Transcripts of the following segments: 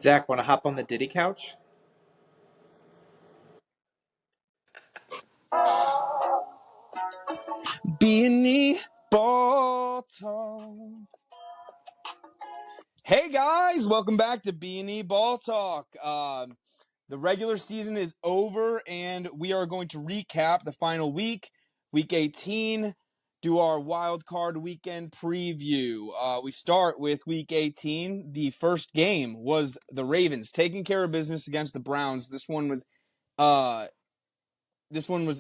Zach, want to hop on the Diddy couch? B&E Ball Talk. Hey guys, welcome back to B&E Ball Talk. The regular season is over, and we are going to recap the final week, Week 18, do our wild card weekend preview. We start with Week 18. The first game was the Ravens taking care of business against the Browns. This one was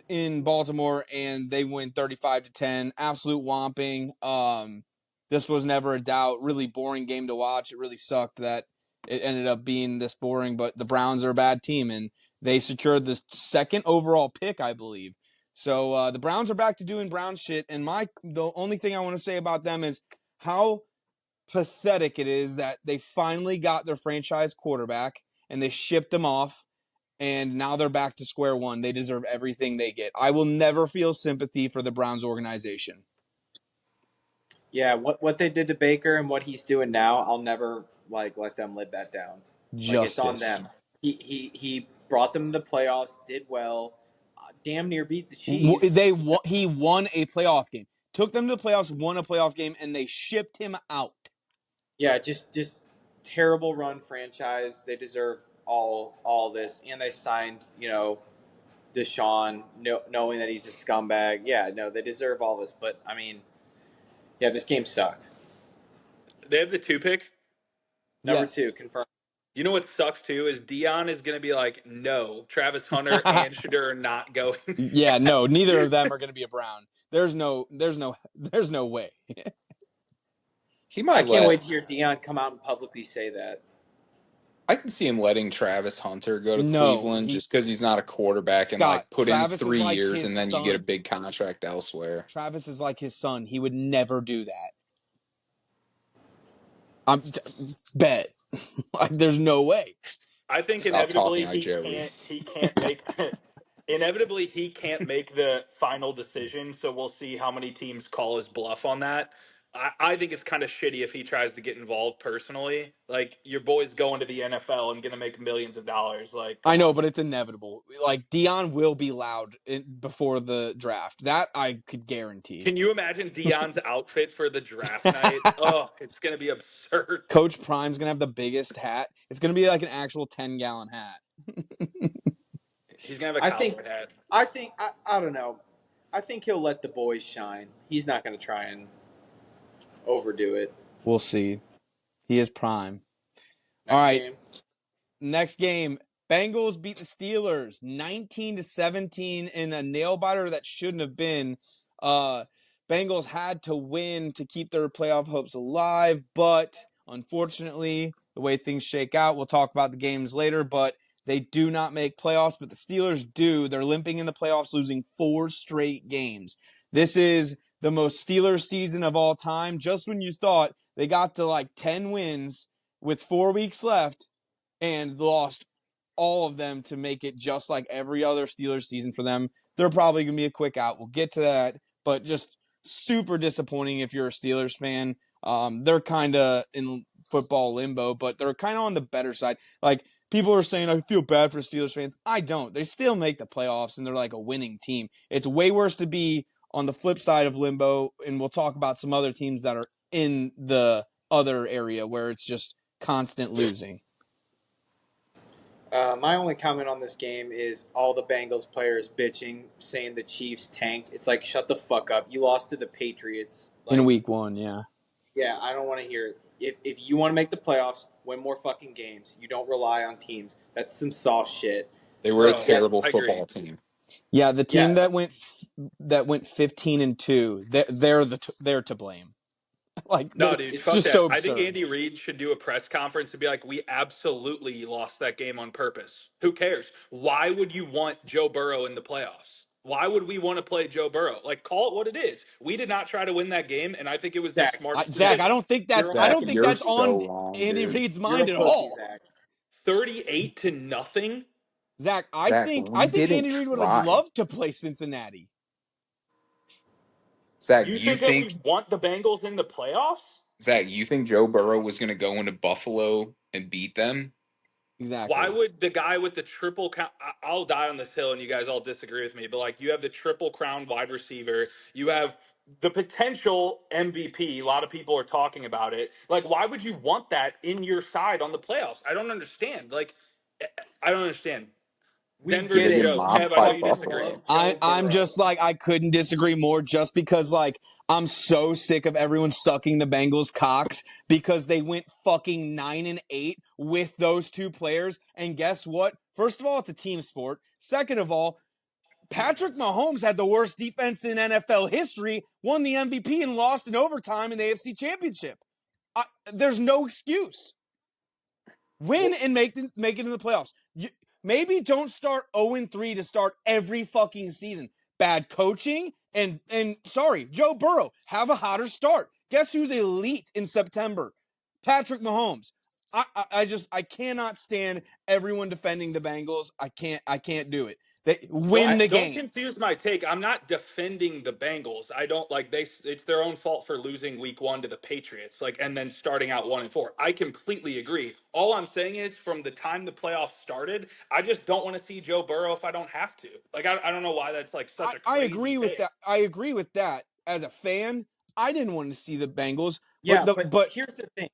in Baltimore, and they win 35-10. Absolute whomping. This was never a doubt. Really boring game to watch. It really sucked that it ended up being this boring, but the Browns are a bad team, and they secured the second overall pick, I believe. So the Browns are back to doing Brown shit, and the only thing I want to say about them is how pathetic it is that they finally got their franchise quarterback, and they shipped him off, and now they're back to square one. They deserve everything they get. I will never feel sympathy for the Browns organization. Yeah, what they did to Baker and what he's doing now, I'll never let them live that down. Like it's on Justice. them. He brought them to the playoffs, did well, damn near beat the Chiefs. He won a playoff game. Took them to the playoffs, won a playoff game, and they shipped him out. Yeah, just terrible run franchise. They deserve all this, and they signed Deshaun, knowing that he's a scumbag. Yeah, no, they deserve all this. But I mean, yeah, this game sucked. They have the 2 pick. Number Yes. two, confirmed. You know what sucks too is Dion is going to be like, no, Travis Hunter and Shadur are not going. Yeah, no, neither of them are going to be a Brown. There's no way. He I might can't wait let. to hear Dion come out and publicly say that. I can see him letting Travis Hunter go to No, Cleveland just because he's not a quarterback and Scott, like put in Travis is 3 years and then you get a big contract elsewhere. Travis is like his son. He would never do that. I'm bet. Like, there's no way. I think Stop inevitably talking like Joey. he can't make inevitably he can't make the final decision. So we'll see how many teams call his bluff on that. I think it's kind of shitty if he tries to get involved personally. Like your boy's going to the NFL and going to make millions of dollars. Like, I come know, on. but it's inevitable. Like, Dion will be loud before the draft. That I could guarantee. Can you imagine Dion's outfit for the draft night? Oh, it's going to be absurd. Coach Prime's gonna have the biggest hat. It's gonna be like an actual 10-gallon hat. He's going to have a I think, cowboy hat. I don't know. I think he'll let the boys shine. He's not going to try and overdo it. We'll see. He is Prime. Next All right, game. next game. Bengals beat the Steelers 19-17 in a nail biter that shouldn't have been. Bengals had to win to keep their playoff hopes alive, but unfortunately, the way things shake out, we'll talk about the games later, but they do not make playoffs, but the Steelers do. They're limping in the playoffs, losing 4 straight games. This is the most Steelers season of all time. Just when you thought they got to like 10 wins with 4 weeks left and lost all of them to make it just like every other Steelers season for them. They're probably going to be a quick out. We'll get to that, but just super disappointing if you're a Steelers fan. They're kind of in football limbo, but they're kind of on the better side. Like, people are saying, I feel bad for Steelers fans. I don't. They still make the playoffs, and they're like a winning team. It's way worse to be on the flip side of limbo, and we'll talk about some other teams that are in the other area where it's just constant losing. My only comment on this game is all the Bengals players bitching, saying the Chiefs tanked. It's like, shut the fuck up. You lost to the Patriots. In week 1, yeah. Yeah, I don't want to hear it. If you want to make the playoffs, win more fucking games. You don't rely on teams. That's some soft shit. They were a Bro, terrible I agree. football team. Yeah, the team Yeah, that went 15-2, they're to blame. Like, No, dude, it's fuck just that. so I think absurd. Andy Reid should do a press conference and be like, we absolutely lost that game on purpose. Who cares? Why would you want Joe Burrow in the playoffs? Why would we want to play Joe Burrow? Like, call it what it is. We did not try to win that game, and I think it was the Zach. smartest Zach, Zach, decision. I you're Zach, don't think you're that's so on wrong, Andy dude. Reid's you're a mind at pussy, all. Zach. 38 to nothing. Zach, Zach, I we think didn't Andy Reid would have try. loved to play Cincinnati. Zach, You think that we want the Bengals in the playoffs? You think Joe Burrow was going to go into Buffalo and beat them? Exactly. Why would the guy with the triple crown? I'll die on this hill, and you guys all disagree with me. But like, you have the triple crown wide receiver. You have the potential MVP. A lot of people are talking about it. Like, why would you want that in your side on the playoffs? I don't understand. Like, I don't understand. We Denver's Did a get they it. get joke. We Kev, mopped I know by you fucking disagree. Buffalo? love Joe I'm Burrow. just like, I couldn't disagree more, just because like I'm so sick of everyone sucking the Bengals cocks because they went fucking 9-8 with those two players. And guess what? First of all, it's a team sport. Second of all, Patrick Mahomes had the worst defense in NFL history, won the MVP, and lost in overtime in the AFC Championship. There's no excuse. Win and make it in the playoffs. Maybe don't start 0-3 to start every fucking season. Bad coaching and sorry, Joe Burrow, have a hotter start. Guess who's elite in September? Patrick Mahomes. I cannot stand everyone defending the Bengals. I can't do it. They win the Don't games. confuse my take. I'm not defending the Bengals. I don't like they. It's their own fault for losing Week 1 to the Patriots, like, and then starting out 1-4. I completely agree. All I'm saying is, from the time the playoffs started, I just don't want to see Joe Burrow if I don't have to. Like, I don't know why that's like such a I crazy agree with take. that. I agree with that. As a fan, I didn't want to see the Bengals, Yeah, but but here's the thing.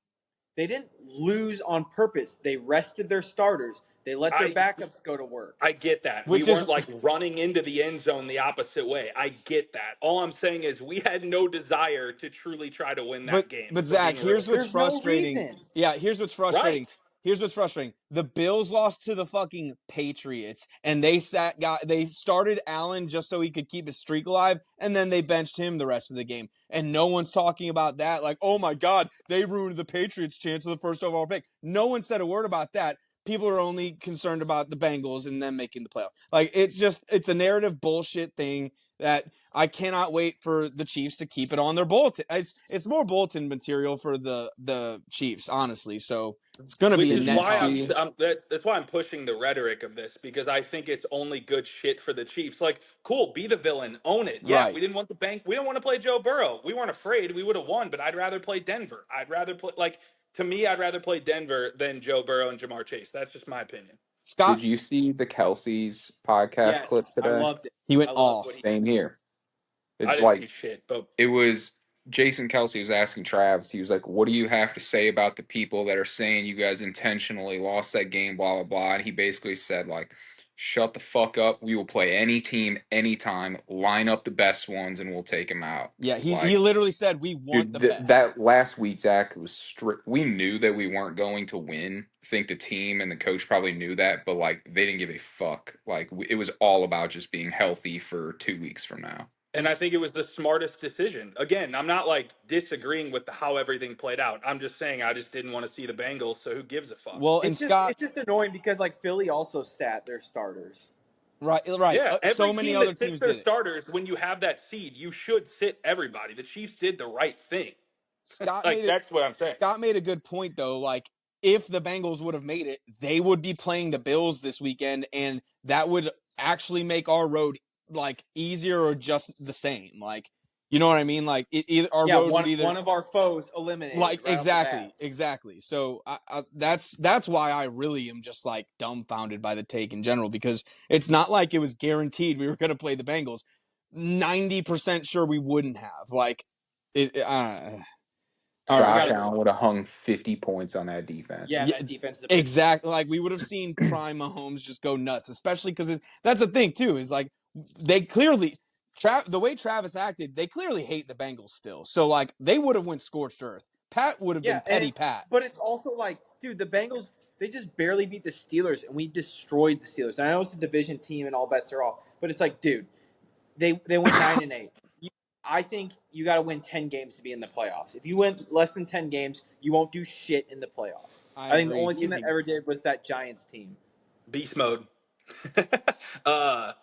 They didn't lose on purpose. They rested their starters. They let their I backups go to work. I get that. We which is weren't like running into the end zone the opposite way. I get that. All I'm saying is we had no desire to truly try to win that game, but if we're Zach, being real here's what's here. There's no frustrating. reason. Yeah, here's what's frustrating. Right. Here's what's frustrating. The Bills lost to the fucking Patriots, and they started Allen just so he could keep his streak alive, and then they benched him the rest of the game. And no one's talking about that. Like, oh my God, they ruined the Patriots' chance of the first overall pick. No one said a word about that. People are only concerned about the Bengals and them making the playoff. Like, it's a narrative bullshit thing that I cannot wait for the Chiefs to keep it on their bulletin. It's more bulletin material for the Chiefs, honestly. So it's going to be Which a Did is you net why positive. see? that's why I'm pushing the rhetoric of this, because I think it's only good shit for the Chiefs. Like, cool, be the villain, own it. Yeah, Right. we didn't want the bank. We don't want to play Joe Burrow. We weren't afraid. We would have won, but I'd rather play Denver. I'd rather play like to me, I'd rather play Denver than Joe Burrow and Jamar Chase. That's just my opinion. Scott, Did you see the Kelsey's podcast clip Yes, I today? loved it. he went I loved what off. he. Same here. I It didn't see like shit, but it was Jason Kelsey was asking Travis. He was like, "What do you have to say about the people that are saying you guys intentionally lost that game?" Blah blah blah. And he basically said like, "Shut the fuck up. We will play any team, anytime. Line up the best ones, and we'll take them out." Yeah, he Like, literally said we want the dude, best. that last week, Zach, was strict. We knew that we weren't going to win. I think the team and the coach probably knew that, but like they didn't give a fuck. Like it was all about just being healthy for 2 weeks from now. and I think it was the smartest decision. Again, I'm not like disagreeing with how everything played out. I'm just saying I just didn't want to see the Bengals, so who gives a fuck? Well, and It's just Scott, it's just annoying because like Philly also sat their starters. right. Yeah, So every many team other that sits teams their did it. starters, when you have that seed, you should sit everybody. The Chiefs did the right thing. Scott Like, made it. that's what I'm saying. Scott made a good point though. Like if the Bengals would have made it, they would be playing the Bills this weekend, and that would actually make our road like easier or just the same. Like you know what I mean? Like our Yeah, road one would either one of our foes eliminated like right off the bat. exactly. So that's why I really am just like dumbfounded by the take in general, because it's not like it was guaranteed we were going to play the Bengals. 90% sure we wouldn't have. Like it. All We right. Josh got Allen would have hung 50 points on that defense. yeah, Yeah, that defense is a bitch. exactly. Like we would have seen prime Mahomes just go nuts, especially because that's the thing too. Is like they clearly, the way Travis acted, they clearly hate the Bengals still. So like they would have went scorched earth. Pat would have Yeah, been and petty Pat. but it's also like, dude, the Bengals they just barely beat the Steelers and we destroyed the Steelers. And I know it's a division team and all bets are off, but it's like, dude, they went 9-8. I think you got to win 10 games to be in the playoffs. If you win less than 10 games, you won't do shit in the playoffs. I I think the agree. only team that ever did was that Giants team. Beast mode. uh,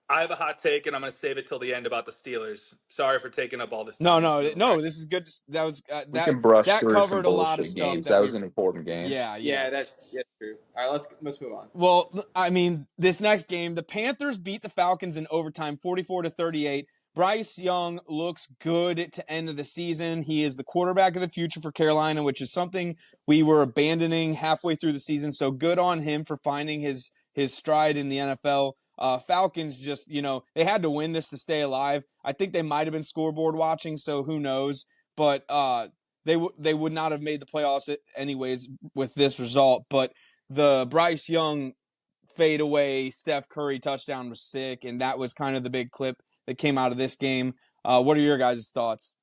I have a hot take, and I'm going to save it till the end about the Steelers. Sorry for taking up all this No, time. Let's no, move no. on. This is good. That was We can brush that through some covered a lot of bullshit stuff games. that That we. was an important game. Yeah, Yeah, that's true. All right, let's move on. Well, I mean, this next game, the Panthers beat the Falcons in overtime, 44-38. Bryce Young looks good to end of the season. He is the quarterback of the future for Carolina, which is something we were abandoning halfway through the season. So good on him for finding his stride in the NFL. Falcons just, they had to win this to stay alive. I think they might have been scoreboard watching, so who knows. But they would not have made the playoffs anyways with this result. But the Bryce Young fadeaway Steph Curry touchdown was sick, and that was kind of the big clip that came out of this game. What are your guys' thoughts?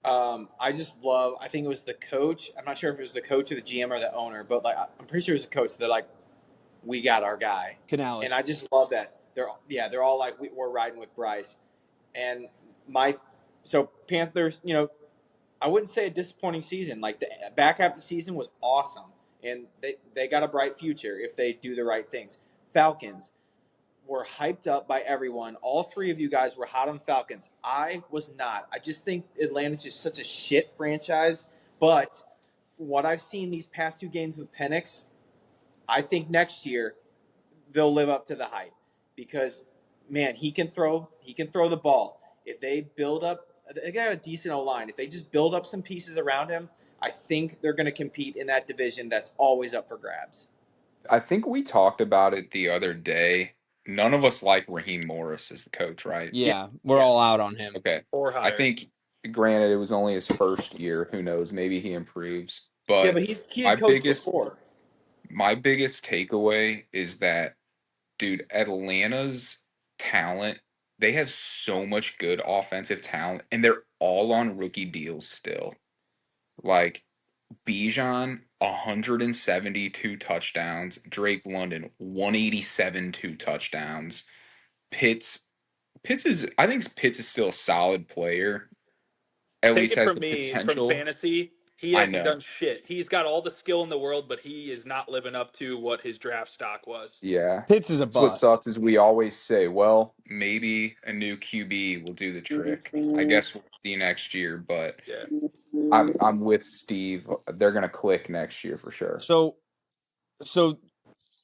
I just love. I think it was the coach. I'm not sure if it was the coach or the GM or the owner, but like I'm pretty sure it was the coach. They're like, "We got our guy," and Canales. I just love that. They're all like, "We're riding with Bryce," and so Panthers. I wouldn't say a disappointing season. Like the back half of the season was awesome, and they got a bright future if they do the right things. Falcons were hyped up by everyone. All three of you guys were hot on Falcons. I was not. I just think Atlanta's just such a shit franchise. But from what I've seen these past two games with Penix, I think next year they'll live up to the hype because man, he can throw. He can throw the ball. If they build up, they got a decent O line. If they just build up some pieces around him, I think they're going to compete in that division that's always up for grabs. I think we talked about it the other day. None of us like Raheem Morris as the coach, right? Yeah, Yeah, we're yeah, all out on him. Okay. Or I higher. think, granted, it was only his first year. Who knows? Maybe he improves. yeah. But But he my had coached biggest before. my biggest takeaway is that, dude, Atlanta's talent, they have so much good offensive talent, and they're all on rookie deals still. Like Bijan, 172 touchdowns. Drake London, 187 two touchdowns. Pitts, I think Pitts is still a solid player. At Take least it has from the me, from potential. fantasy, he I hasn't know. done shit. He's got all the skill in the world, but he is not living up to what his draft stock was. Yeah. Pitts is a That's what bust. sucks is we always say, well, maybe a new QB will do the trick. I guess we'll see next year, but Yeah. I'm with Steve. They're gonna click next year for sure. So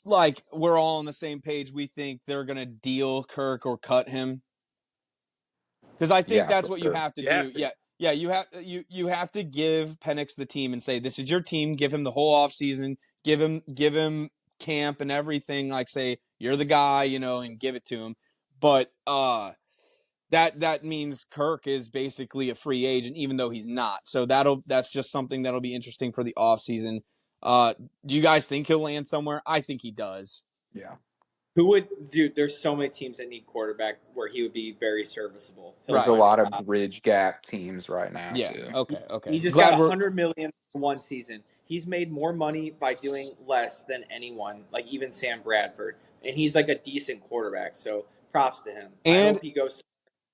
like we're all on the same page. We think they're gonna deal Kirk or cut him because I think Yeah, that's for what you sure. have to You do. have to. Yeah. You have to give Penix the team and say this is your team. Give him the whole offseason. Give him camp and everything. Like say you're the guy, and give it to him. But that means Kirk is basically a free agent, even though he's not. So that's just something that'll be interesting for the offseason. Do you guys think he'll land somewhere? I think he does. Yeah. Who would, dude? There's so many teams that need quarterback where he would be very serviceable. He'll There's a Right. find a lot of job. bridge gap teams right now Yeah. too. Okay. He just got Glad we're 100 million for one season. He's made more money by doing less than anyone, like even Sam Bradford, and he's like a decent quarterback. So props to him. I and hope he goes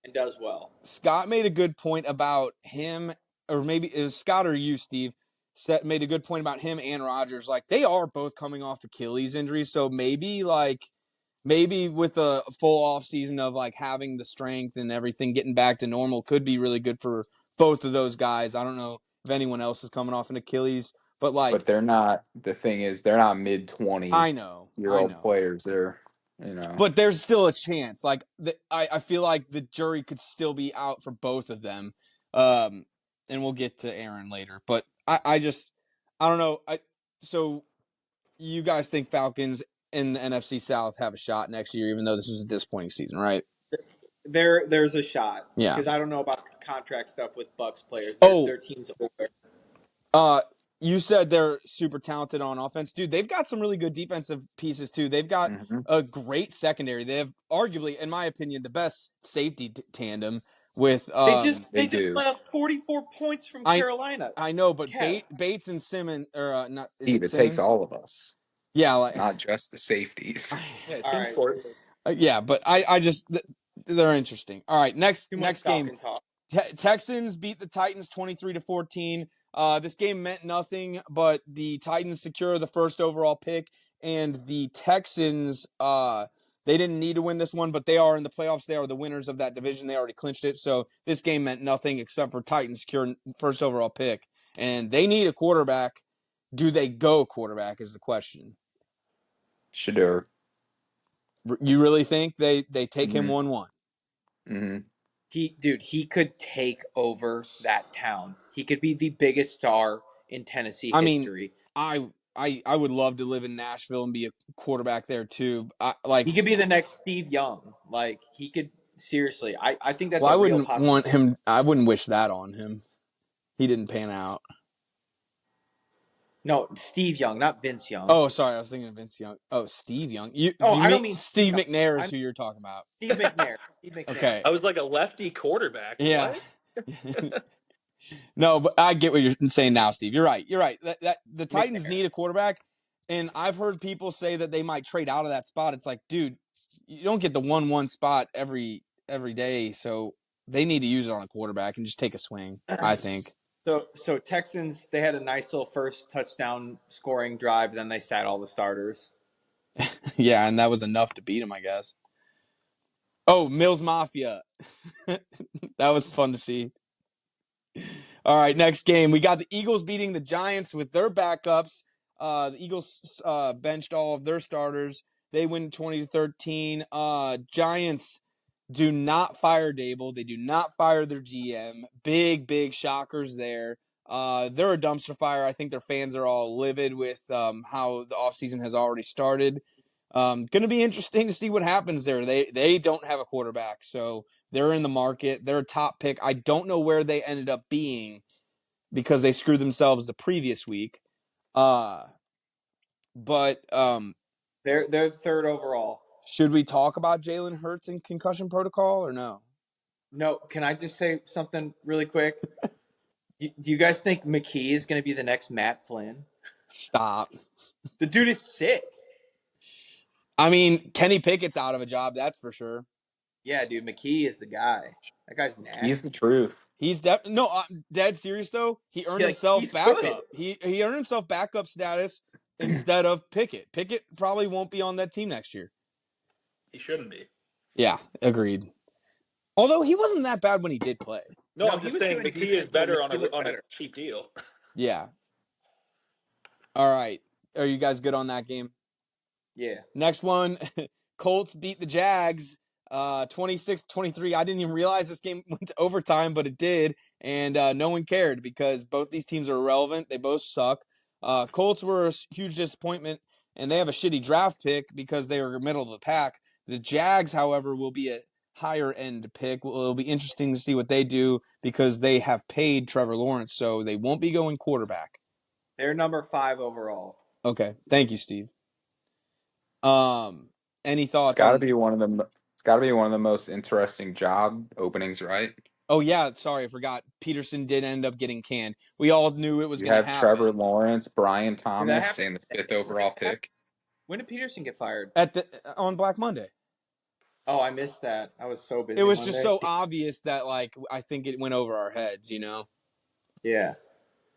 and does well. Scott made a good point about him, or maybe it was Scott or you, Steve. Made a good point about him and Rodgers. Like they are both coming off Achilles injuries, so maybe with a full off season of like having the strength and everything getting back to normal could be really good for both of those guys. I don't know if anyone else is coming off an Achilles, but like But they're not. The thing is, they're not mid I 20 know, year I old know. players. They're. But there's still a chance. Like I feel like the jury could still be out for both of them. Um, and we'll get to Aaron later. But I don't know. So you guys think Falcons in the NFC South have a shot next year, even though this was a disappointing season, right? There's a shot Yeah. because I don't know about contract stuff with Bucks players. Oh, Their team's older. uh, you said they're super talented on offense, dude. They've got some really good defensive pieces too. They've got Mhm. a great secondary. They have arguably, in my opinion, the best safety tandem with They just They they just do. let up 44 points from I Carolina. I know, but Kev, Bates and Simmons or not is Steve, it it takes Simmons? all of us, Yeah, like not just the safeties. Yeah, all team right, sport. yeah, but I just they're interesting. All right, next too much next game. Falcon talk. Texans beat the Titans 23-14. This game meant nothing, but the Titans secure the first overall pick, and the Texans, they didn't need to win this one, but they are in the playoffs. They are the winners of that division. They already clinched it, so this game meant nothing except for Titans securing first overall pick, and they need a quarterback. Do they go quarterback is the question. Shador. You really think they take him Mhm. 1-1? Hmm. He could take over that town. He could be the biggest star in Tennessee I mean, history. I would love to live in Nashville and be a quarterback there too. He could be the next Steve Young. Like he could seriously. I think that's Well, a I real wouldn't want possibility. him. I wouldn't wish that on him. He didn't pan out. No, Steve Young, not Vince Young. Oh, sorry, I was thinking of Vince Young. Oh, Steve Young. Oh, You I mean don't mean Steve Steve Young. McNair I is mean who you're talking about? Steve McNair. Steve McNair. Okay. I was like a lefty quarterback. Yeah. What? No, but I get what you're saying now, Steve. You're right. You're right. That the Titans McNair. need a quarterback, and I've heard people say that they might trade out of that spot. It's like, dude, you don't get the 1-1 spot every day, so they need to use it on a quarterback and just take a swing. I think. So Texans, they had a nice little first touchdown scoring drive. Then they sat all the starters. Yeah, and that was enough to beat them, I guess. Oh, Mills Mafia. That was fun to see. All right, next game. We got the Eagles beating the Giants with their backups. The Eagles benched all of their starters. They win 20-13. Giants do not fire Dable. They do not fire their GM. Big shockers there. They're a dumpster fire. I think their fans are all livid with how the offseason has already started. Going to be interesting to see what happens there. They don't have a quarterback, so they're in the market. They're a top pick. I don't know where they ended up being because they screwed themselves the previous week. But They're third overall. should we talk about Jalen Hurts and concussion protocol or no? No, can I just say something really quick? Do you guys think McKee is going to be the next Matt Flynn? Stop. The dude is sick. I mean, Kenny Pickett's out of a job, that's for sure. Yeah, dude, McKee is the guy. That guy's He's the nasty. truth. He's dead serious though. He earned Yeah, like, himself he's good. backup. He earned himself backup status instead of Pickett. Pickett probably won't be on that team next year. He shouldn't be. Yeah, agreed. Although he wasn't that bad when he did play. No, No, I'm he just was saying doing McKee is decent, but better on McKee looked a better. cheap deal. Yeah. All right. Are you guys good on that game? Yeah. Next one, Colts beat the Jags 26-23. I didn't even realize this game went to overtime, but it did, and no one cared because both these teams are irrelevant. They both suck. Colts were a huge disappointment, and they have a shitty draft pick because they were middle of the pack. The Jags, however, will be a higher end pick. It'll be interesting to see what they do because they have paid Trevor Lawrence, so they won't be going quarterback. They're number 5 overall. Okay, thank you, Steve. Any It's thoughts got to on? be one of the. It's got to be one of the most interesting job openings, right? Oh yeah, sorry, I forgot. Peterson did end up getting canned. We all knew it was You going to have Trevor happen Lawrence, Brian Did that Thomas, happen? and the fifth overall pick. When did Peterson get fired? on Black Monday. Oh, I missed that. I was so busy It was just Monday. so obvious that I think it went over our heads, you know. Yeah.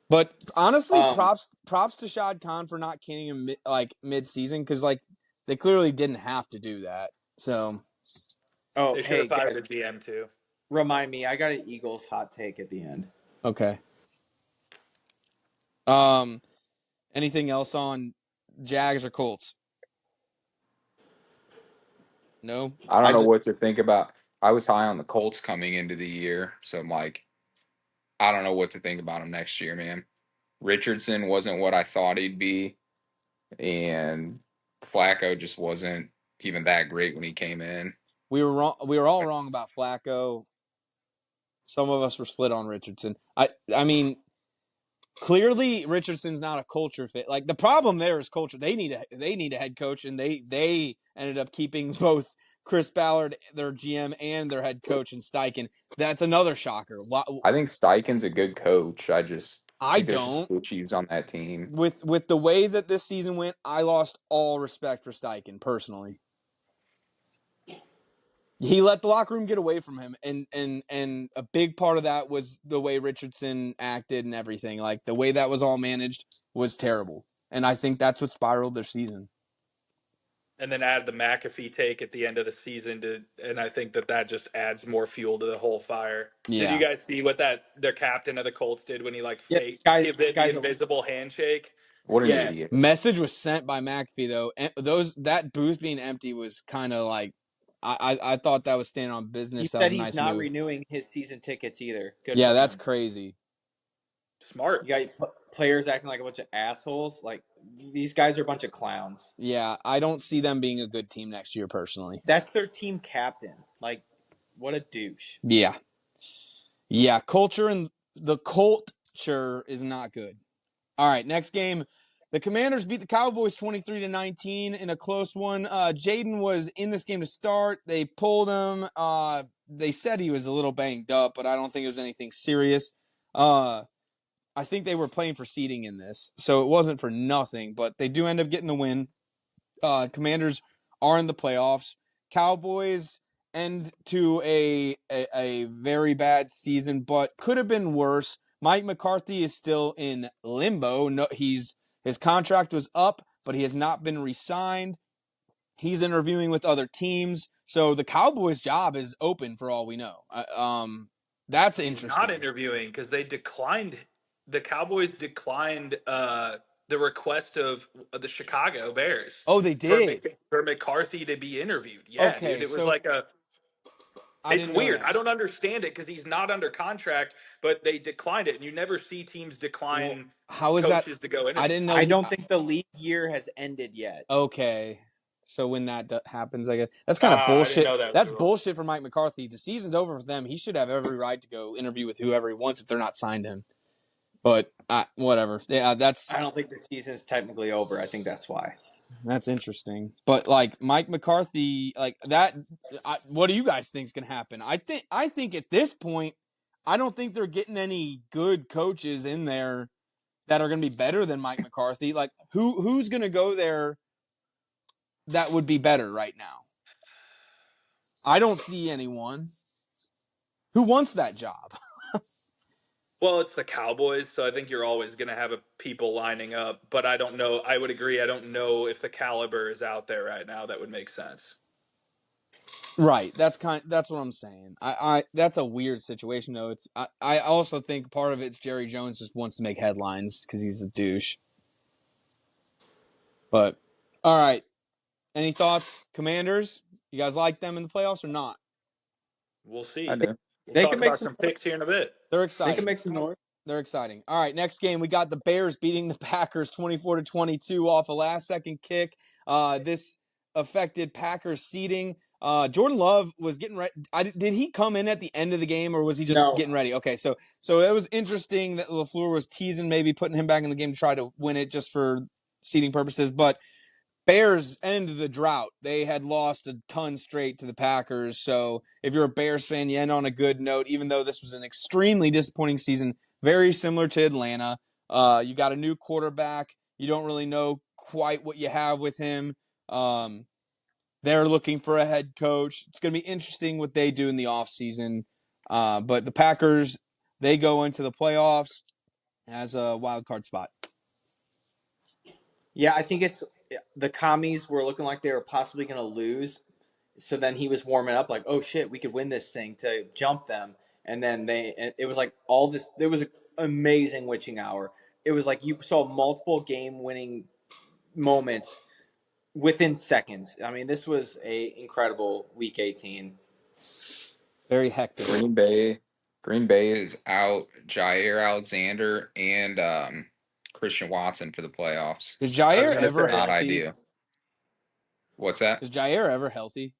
But honestly, Um, props to Shad Khan for not canning him mid season because they clearly didn't have to do that. So oh, They should hey, have fired guys, the GM too. remind me. I got an Eagles hot take at the end. okay. Anything else on Jags or Colts? No. I don't I know just what to think about. I was high on the Colts coming into the year, so I'm like, I don't know what to think about him next year, man. Richardson wasn't what I thought he'd be, and Flacco just wasn't even that great when he came in. We were wrong. We were all wrong about Flacco. Some of us were split on Richardson. I mean, clearly Richardson's not a culture fit. Like the problem there is culture. They need a head coach, and they ended up keeping both Chris Ballard, their GM, and their head coach, and Steichen. That's another shocker. I think Steichen's a good coach. I just I think there's just don't. issues on that team. With the way that this season went, I lost all respect for Steichen personally. He let the locker room get away from him, and a big part of that was the way Richardson acted and everything. Like the way that was all managed was terrible, and I think that's what spiraled their season. And then add the McAfee take at the end of the season and I think that just adds more fuel to the whole fire. Did you Yeah, guys see what their captain of the Colts did when he yeah, fake guys, give the guys. invisible handshake? What an Yeah, idiot. message was sent by McAfee though. And that booth being empty was kind of like I thought that was standing on He business. That was said a he's nice not move. renewing his season tickets either. Good Yeah, for that's him. crazy. Smart. You got players acting like a bunch of assholes. Like these guys are a bunch of clowns. Yeah, I don't see them being a good team next year personally. That's their team captain. Like, what a douche. Yeah. Yeah, culture and the culture is not good. All right, next game. The Commanders beat the Cowboys 23-19 in a close one. Jaden was in this game to start. They pulled him. They said he was a little banged up, but I don't think it was anything serious. I think they were playing for seeding in this, so it wasn't for nothing, but they do end up getting the win. Commanders are in the playoffs. Cowboys end to a very bad season, but could have been worse. Mike McCarthy is still in limbo. No, his contract was up, but he has not been re-signed. He's interviewing with other teams, so the Cowboys' job is open for all we know. That's He's not interesting. interviewing because they declined. The Cowboys declined the request of the Chicago Bears Oh, they did. For McCarthy to be interviewed. Yeah, dude, Okay, it was so like a. I It's didn't know weird. that. I don't understand it because he's not under contract, but they declined it, and you never see teams Well, decline how is that? coaches to go I interview. didn't know I he. don't think the league year has ended yet. Okay. So when that happens, I guess that's kind of I didn't bullshit. know that was That's the rule. bullshit for Mike McCarthy. The season's over for them. He should have every right to go interview with whoever he wants if they're not signed him. But whatever. Yeah, I don't think the season is technically over. I think that's why. that's interesting. But like Mike McCarthy, like that. What do you guys think's gonna happen? I think at this point, I don't think they're getting any good coaches in there that are gonna be better than Mike McCarthy. Like who's gonna go there that would be better right now? I don't see anyone. Who wants that job? Well, it's the Cowboys, so I think you're always going to have people lining up. But I don't know. I would agree. I don't know if the caliber is out there right now that would make sense. Right. That's what I'm saying. I that's a weird situation though. I also think part of it's Jerry Jones just wants to make headlines because he's a douche. But all right. Any thoughts, Commanders? You guys like them in the playoffs or not? We'll I see. do. We'll They talk can make about some. some picks here in a bit. They're They can exciting. make some noise. They're exciting. All right, next game we got the Bears beating the Packers 24-22 off a last-second kick. This affected Packers seeding. Jordan Love was getting ready. Did he come in at the end of the game, or was he just No. getting ready? Okay, so it was interesting that LaFleur was teasing maybe putting him back in the game to try to win it just for seeding purposes, but Bears ended the drought. They had lost a ton straight to the Packers. So if you're a Bears fan, you end on a good note, even though this was an extremely disappointing season, very similar to Atlanta. You got a new quarterback. You don't really know quite what you have with him. They're looking for a head coach. It's going to be interesting what they do in the offseason. But the Packers, they go into the playoffs as a wild card spot. Yeah, I think it's the commies were looking like they were possibly going to lose. So then he was warming up like, oh shit, we could win this thing to jump them. And then it was like all this. There was an amazing witching hour. It was like you saw multiple game winning moments within seconds. I mean, this was a incredible week 18. Very hectic. Green Bay is out Jair Alexander and Christian Watson for the playoffs. Is I was Jair going to ever say. Not healthy? ideal. What's that? Is Jair ever healthy?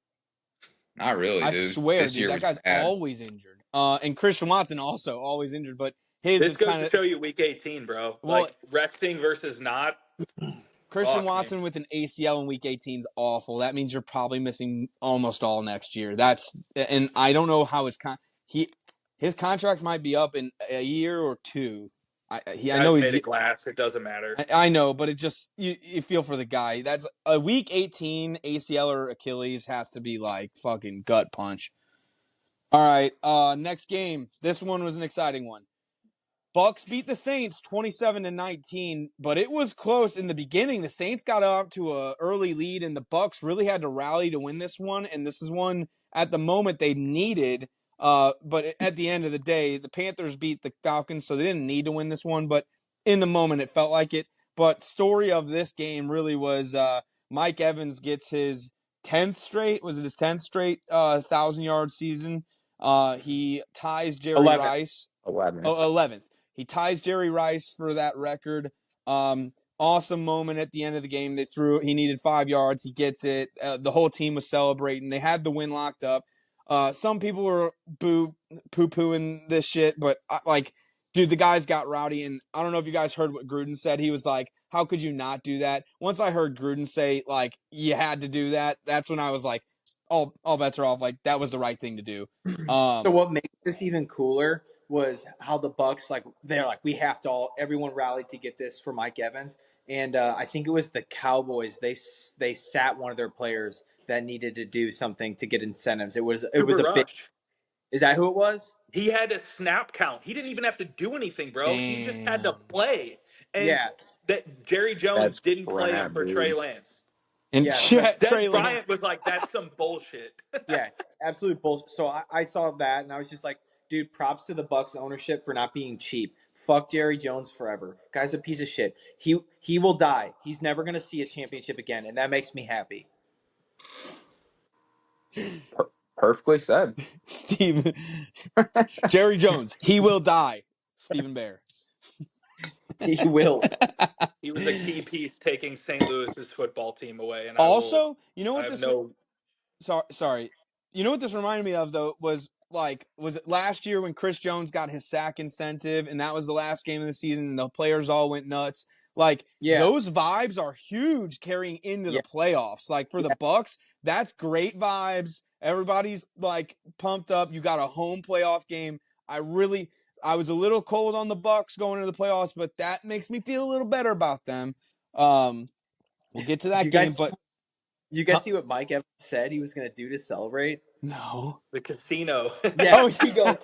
Not really, I dude. swear, This dude, year that was guy's bad. always injured. And Christian Watson also always injured, but his This is goes kind to of show you week 18, bro. well. Like resting versus not. Christian Fuck me. Watson with an ACL in Week 18 is awful. That means you're probably missing almost all next year. And I don't know how his contract might be up in a year or two. I know Guy's he's. made of glass. It doesn't matter. I know, but it just you feel for the guy. That's a Week 18 ACL or Achilles has to be like fucking gut punch. All right, next game. This one was an exciting one. Bucks beat the Saints 27-19, but it was close in the beginning. The Saints got up to an early lead, and the Bucks really had to rally to win this one. And this is one at the moment they needed. But at the end of the day, the Panthers beat the Falcons, so they didn't need to win this one. But in the moment, it felt like it. But story of this game really was Mike Evans gets his 10th straight. Was it his 10th straight 1,000-yard season? He ties Jerry 11. Rice. 11. Oh, 11th. He ties Jerry Rice for that record. Awesome moment at the end of the game. He needed 5 yards. He gets it. The whole team was celebrating. They had the win locked up. Some people were poo-pooing this shit, but dude, the guys got rowdy. And I don't know if you guys heard what Gruden said. He was like, how could you not do that? Once I heard Gruden say, like, you had to do that, that's when I was like, all bets are off. Like, that was the right thing to do. So what makes this even cooler was how the Bucks they're like, we have to everyone rallied to get this for Mike Evans, and I think it was the Cowboys. They sat one of their players that needed to do something to get incentives. It was Cooper a big. Rush. Is that who it was? He had a snap count. He didn't even have to do anything, bro. He just had to Damn. play. And Yeah, that Jerry Jones That's didn't play him crap, for Trey dude. Lance. And yeah. So that's Des Trey Bryant Lance. was like, that's some bullshit. yeah, it's absolute bullshit. So I saw that and I was just like, dude, props to the Bucks ownership for not being cheap. Fuck Jerry Jones forever. Guy's a piece of shit. He will die. He's never gonna see a championship again, and that makes me happy. Perfectly said. Steve. Jerry Jones. He will die. Stephen Bear. He will. He was a key piece taking St. Louis's football team away. And Also, you know I what have this no, sorry. You know what this reminded me of though was it last year when Chris Jones got his sack incentive and that was the last game of the season and the players all went nuts. Like Yeah, those vibes are huge carrying into yeah. the playoffs. Like for the Bucks, that's great vibes. Everybody's like pumped up. You got a home playoff game. I was a little cold on the Bucks going into the playoffs, but that makes me feel a little better about them. We'll get to Do that you game, guys but do you guys see what Mike Evans said he was gonna do to celebrate? no. the casino. Yeah, Oh he goes,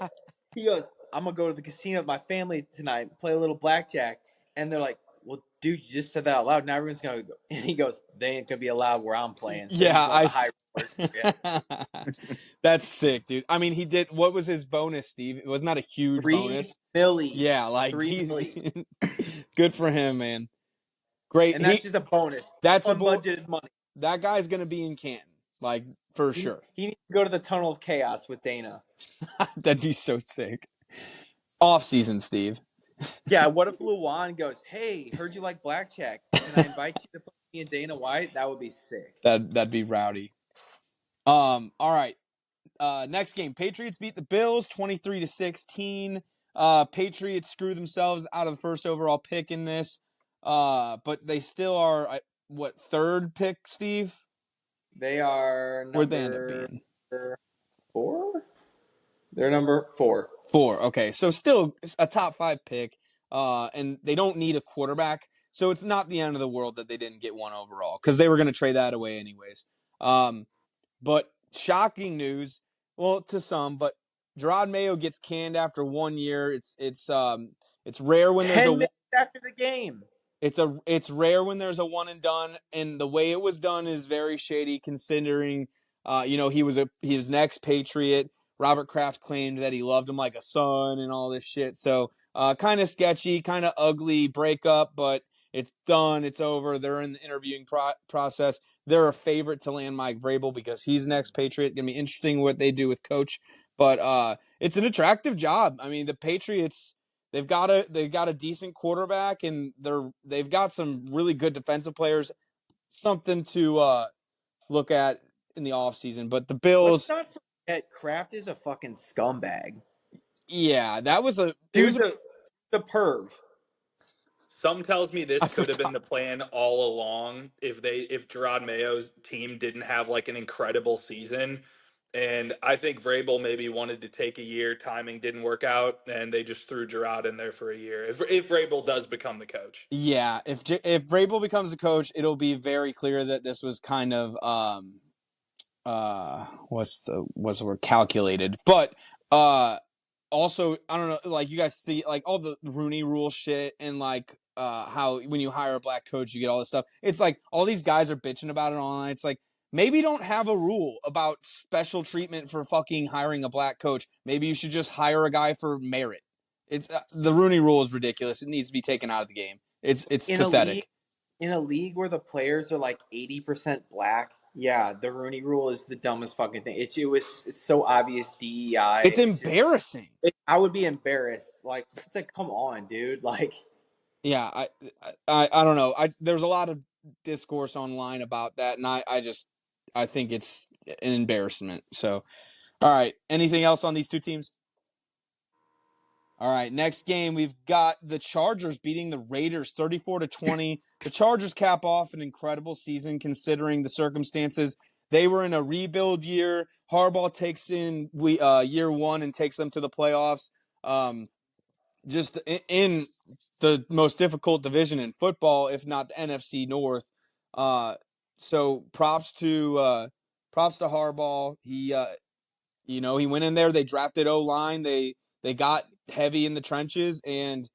yeah. I'm gonna go to the casino with my family tonight, play a little blackjack, and they're like, well, dude, you just said that out loud. Now everyone's gonna go, and he goes, they ain't gonna be allowed where I'm playing. So Yeah, he's one of the high rewards. Yeah, That's sick, dude. I mean, he did. What was his bonus, Steve? It was not a huge 3 bonus. milli, Yeah, like 3 milli, good for him, man. Great. and that's just a bonus. That's a Unbudgeted money. That guy's gonna be in Canton, like for He, sure. he needs to go to the Tunnel of Chaos with Dana. That'd be so sick. Off season, Steve. Yeah, what if Luan goes, hey, heard you like blackjack? Can I invite you to play me and Dana White? That would be sick. That'd be rowdy. All right. Next game, Patriots beat the Bills 23-16. Patriots screw themselves out of the first overall pick in this. But they still are third pick, Steve? They are Where'd they end up number being? 4. They're number 4. 4. Okay, so still a top 5 pick. And they don't need a quarterback, so it's not the end of the world that they didn't get one overall because they were going to trade that away anyways. But shocking news, well, to some, but Gerard Mayo gets canned after 1 year. It's rare when there's 10 minutes after the game. it's rare when there's a one and done, and the way it was done is very shady considering he was an ex-Patriot. Robert Kraft claimed that he loved him like a son and all this shit. So kind of sketchy, kind of ugly breakup, but it's done. It's over. They're in the interviewing process. They're a favorite to land Mike Vrabel because he's an ex-Patriot. Gonna be interesting what they do with Coach, but it's an attractive job. I mean, the Patriots. They've got a decent quarterback and they've got some really good defensive players. Something to look at in the offseason. But the Let's Bills, not forget Kraft is a fucking scumbag. yeah, Dude's the perv. Some tells me I this could have been forgot. the plan all along if Gerard Mayo's team didn't have like an incredible season. And I think Vrabel maybe wanted to take a year. Timing didn't work out, and they just threw Gerard in there for a year. If Vrabel does become the coach, Yeah, if Vrabel becomes the coach, it'll be very clear that this was kind of what's the word, calculated. But also, I don't know, like you guys see like all the Rooney Rule shit and like how when you hire a black coach you get all this stuff. It's like all these guys are bitching about it online. It's like maybe don't have a rule about special treatment for fucking hiring a black coach. Maybe you should just hire a guy for merit. It's the Rooney Rule is ridiculous. It needs to be taken out of the game. It's in pathetic. a league where the players are like 80% black, Yeah, the Rooney Rule is the dumbest fucking thing. It's so obvious DEI. It's It's just embarrassing. I would be embarrassed. Like it's like come on, dude. Like Yeah, I don't know. There's a lot of discourse online about that, and I think it's an embarrassment. So, all right. Anything else on these two teams? All right, next game we've got the Chargers beating the Raiders 34-20. The Chargers cap off an incredible season considering the circumstances. They were in a rebuild year. Harbaugh takes in year one and takes them to the playoffs. Just in the most difficult division in football, if not the NFC North. So props to Harbaugh. He went in there. They drafted O-line. They got heavy in the trenches, and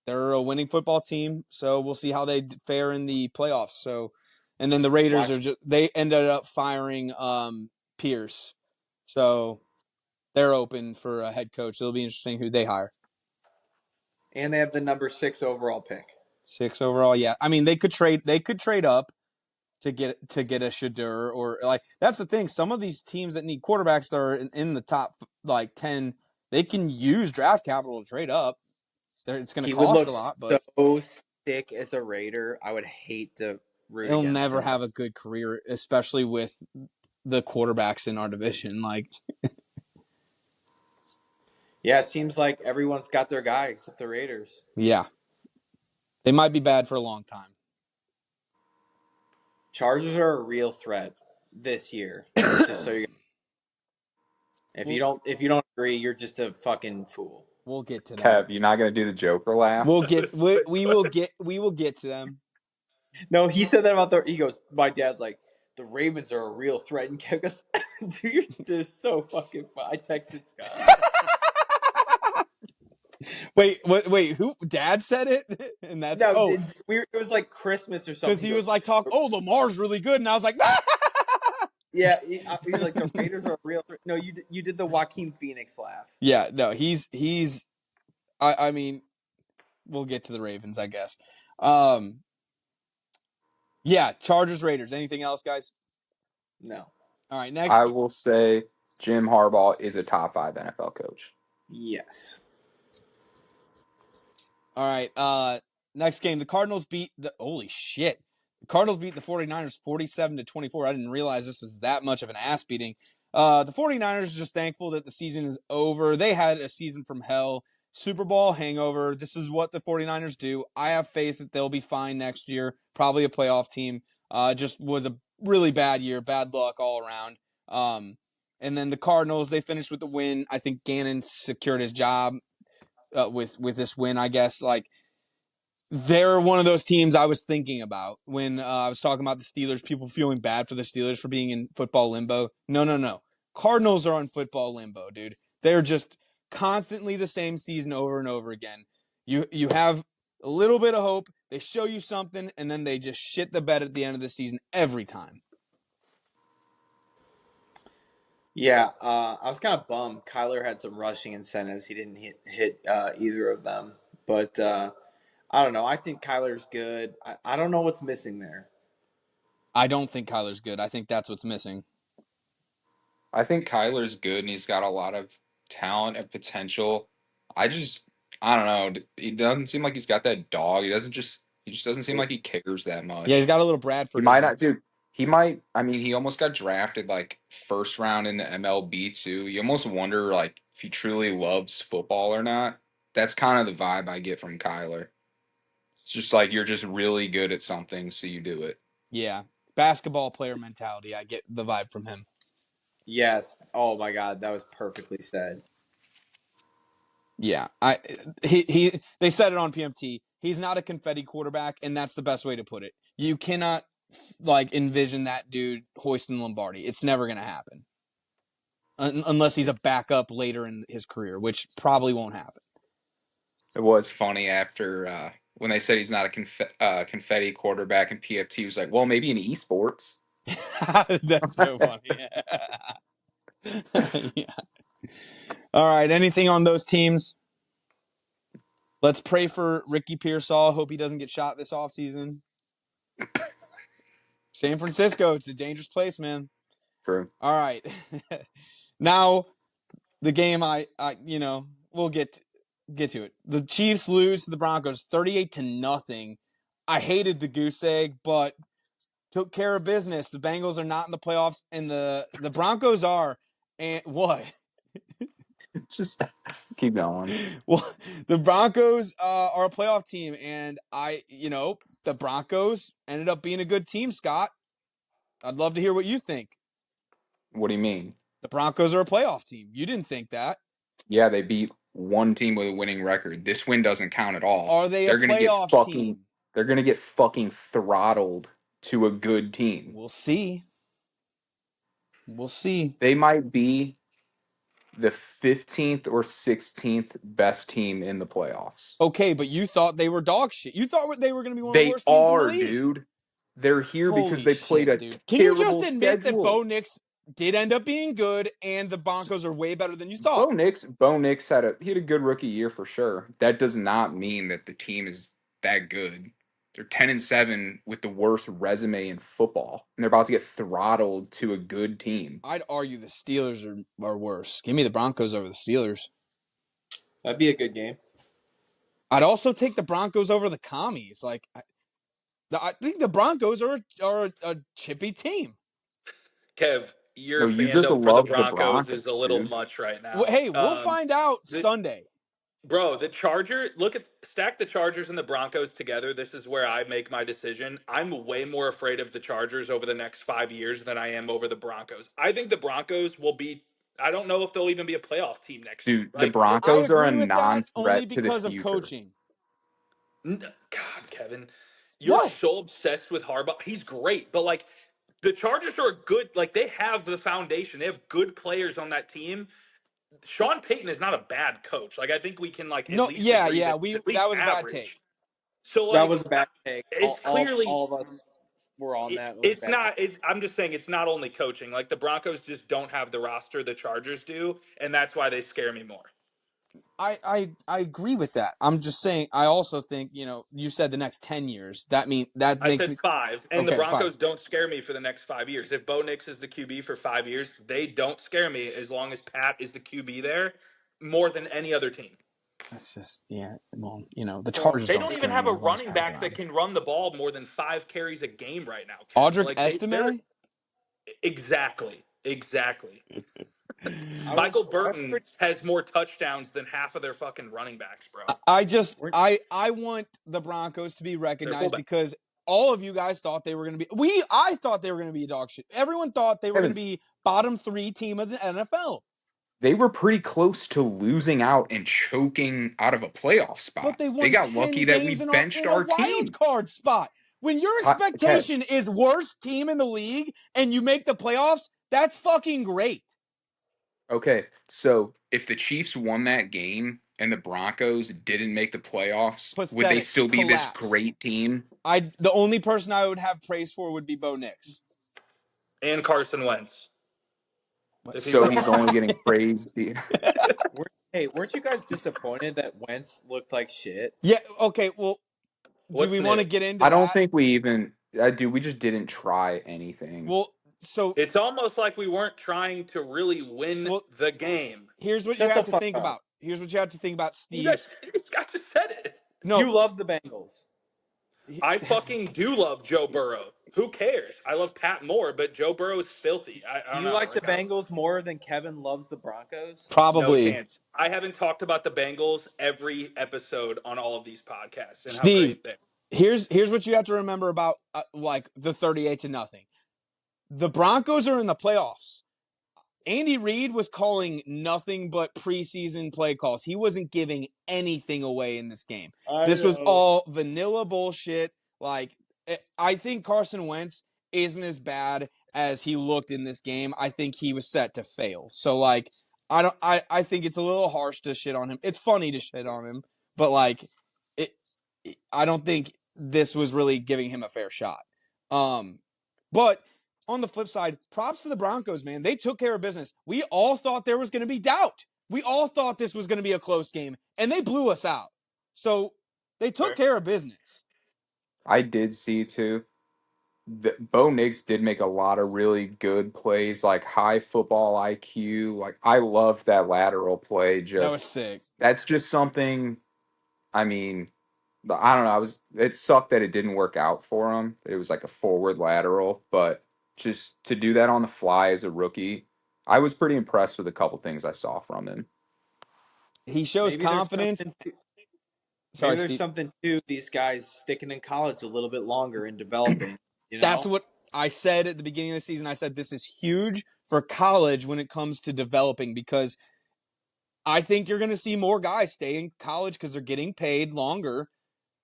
they're a winning football team. So we'll see how they fare in the playoffs. So, and then the Raiders they ended up firing Pierce, so they're open for a head coach. It'll be interesting who they hire. and they have the number 6 overall pick. 6 overall, yeah. I mean, they could trade up to get a Shadur, or like that's the thing. Some of these teams that need quarterbacks that are in the top like 10, they can use draft capital to trade up. It's going to He would cost look a lot, but so sick as a Raider. I would hate to root he'll against never him. have a good career, especially with the quarterbacks in our division. Like, Yeah, it seems like everyone's got their guy except the Raiders. yeah, they might be bad for a long time. Chargers are a real threat this year. Just so you if you don't agree, you're just a fucking fool. We'll get to them. Kev, you're not gonna do the Joker laugh. We will get to them. No, he said that about he goes, my dad's like, the Ravens are a real threat. And Kev goes, dude, you're so fucking fun. I texted Scott. Wait, who? Dad said it, and that's No, it was like Christmas or something. because he was like talking. Oh, Lamar's really good, and I was like, yeah, he's like the Raiders are a real threat. No, you did the Joaquin Phoenix laugh. yeah, no, he's. I mean, we'll get to the Ravens, I guess. Yeah, Chargers, Raiders. Anything else, guys? No. All right, next. I will say Jim Harbaugh is a top 5 NFL coach. Yes. All right, next game. The Cardinals beat the. Holy shit. The Cardinals beat the 49ers 47-24. I didn't realize this was that much of an ass beating. The 49ers are just thankful that the season is over. They had a season from hell. Super Bowl hangover. This is what the 49ers do. I have faith that they'll be fine next year. Probably a playoff team. Just was a really bad year. Bad luck all around. And then the Cardinals, they finished with the win. I think Gannon secured his job with this win, I guess. Like, they're one of those teams I was thinking about when I was talking about the Steelers, people feeling bad for the Steelers for being in football limbo. No. Cardinals are on football limbo, dude. They're just constantly the same season over and over again. You have a little bit of hope. They show you something, and then they just shit the bed at the end of the season every time. Yeah, I was kind of bummed. Kyler had some rushing incentives. He didn't hit either of them. But I don't know. I think Kyler's good. I don't know what's missing there. I don't think Kyler's good. I think that's what's missing. I think Kyler's good and he's got a lot of talent and potential. I don't know. He doesn't seem like he's got that dog. He just doesn't seem like he cares that much. Yeah, he's got a little He Bradford. might not, dude. He might. I mean, he almost got drafted like first round in the MLB too. You almost wonder like if he truly loves football or not. That's kind of the vibe I get from Kyler. It's just like you're just really good at something, so you do it. Yeah, basketball player mentality. I get the vibe from him. Yes. Oh my God, that was perfectly said. Yeah, they said it on PMT. He's not a confetti quarterback, and that's the best way to put it. You cannot like envision that dude hoisting Lombardi. It's never going to happen unless he's a backup later in his career, which probably won't happen. It was funny after when they said he's not a confetti quarterback, and PFT was like, "Well, maybe in esports." That's so funny. Yeah. All right. Anything on those teams? Let's pray for Ricky Pearsall. Hope he doesn't get shot this offseason. San Francisco, it's a dangerous place, man. True. All right. Now, the game we'll get to it. The Chiefs lose to the Broncos 38-0. I hated the goose egg, but took care of business. The Bengals are not in the playoffs, and the Broncos are. And what? Just keep going. Well, the Broncos are a playoff team, and the Broncos ended up being a good team, Scott. I'd love to hear what you think. What do you mean? The Broncos are a playoff team. You didn't think that. Yeah, they beat one team with a winning record. This win doesn't count at all. Are they a playoff team? They're gonna get fucking throttled to a good team. We'll see. We'll see. They might be the 15th or 16th best team in the playoffs. Okay, but you thought they were dog shit. You thought they were going to be one of the They worst teams in the are, league. dude. They're here Holy because they played shit, a dude. Can you just terrible admit that schedule. Bo Nix did end up being good and the Broncos are way better than you thought? Bo Nix had a good rookie year for sure. That does not mean that the team is that good. They're 10-7 with the worst resume in football, and they're about to get throttled to a good team. I'd argue the Steelers are worse. Give me the Broncos over the Steelers. That'd be a good game. I'd also take the Broncos over the Commies. I think the Broncos are a chippy team. Kev, your No, you just fandom for the love the Broncos is a Broncos, little dude. much right now. Well, hey, we'll find out the- Sunday. Bro, the Charger, stack the Chargers and the Broncos together. This is where I make my decision. I'm way more afraid of the Chargers over the next 5 years than I am over the Broncos. I think the Broncos will be, I don't know if they'll even be a playoff team next year. Dude, the Broncos are a non-threat to the because of future. coaching. God, Kevin, you're What? so obsessed with Harbaugh. He's great, but the Chargers are good. They have the foundation. They have good players on that team. Sean Payton is not a bad coach. I think we can at No, least yeah, agree yeah. that he's at least That was a bad take. average. So That was a bad take. it's clearly All of us were on that. It was a it's bad not. take. I'm just saying it's not only coaching. The Broncos just don't have the roster the Chargers do, and that's why they scare me more. I agree with that. I'm just saying. I also think you said the next 10 years. That I makes said me 5, and the okay. Broncos 5. don't scare me for the next 5 years. If Bo Nix is the QB for 5 years, they don't scare me as long as Pat is the QB there more than any other team. That's just Well, the Chargers They don't don't scare even me have a as long as running Pat's back that around. can run the ball more than 5 carries a game right now. Audric Estime. Exactly. I Michael was Burton pretty. has more touchdowns than half of their fucking running backs, bro. I want the Broncos to be recognized fullback. because all of you guys thought they were going to be. I thought they were going to be a dog shit. Everyone thought they were going to be bottom 3 team of the NFL. They were pretty close to losing out and choking out of a playoff spot. But they won got 10 lucky that we games benched in a our wild team. card spot. When your expectation is worst team in the league and you make the playoffs, that's fucking great. Okay, so if the Chiefs won that game and the Broncos didn't make the playoffs, would they still be this great team? The only person I would have praise for would be Bo Nix. And Carson Wentz. So he's only getting praised. Weren't you guys disappointed that Wentz looked like shit? Yeah, okay, well, do we want to get into that? I don't think we even we just didn't try anything. Well, so it's almost like we weren't trying to really win the game. Here's what you have to think about. Here's what you have to think about, Steve. Scott just said it. No, you love the Bengals. I fucking do love Joe Burrow. Who cares? I love Pat more, but Joe Burrow is filthy. I don't know. You like the Bengals more than Kevin loves the Broncos? Probably. No chance. I haven't talked about the Bengals every episode on all of these podcasts. And Steve, how great here's what you have to remember about the 38-0. The Broncos are in the playoffs. Andy Reid was calling nothing but preseason play calls. He wasn't giving anything away in this game. This was all vanilla bullshit. I think Carson Wentz isn't as bad as he looked in this game. I think he was set to fail. So I think it's a little harsh to shit on him. It's funny to shit on him, but I don't think this was really giving him a fair shot. But on the flip side, props to the Broncos, man. They took care of business. We all thought there was going to be doubt. We all thought this was going to be a close game, and they blew us out. So they took care of business. I did see, too, Bo Nix did make a lot of really good plays, like high football IQ. Like I love that lateral play. That was Just sick. that's just something. I mean, I don't know. It sucked that it didn't work out for him. It was like a forward lateral, but just to do that on the fly as a rookie, I was pretty impressed with a couple things I saw from him. He shows Maybe there's confidence. something. Sorry, Maybe there's Steve. something to these guys sticking in college a little bit longer and developing. You That's know, what I said at the beginning of the season. I said this is huge for college when it comes to developing because I think you're going to see more guys stay in college because they're getting paid longer.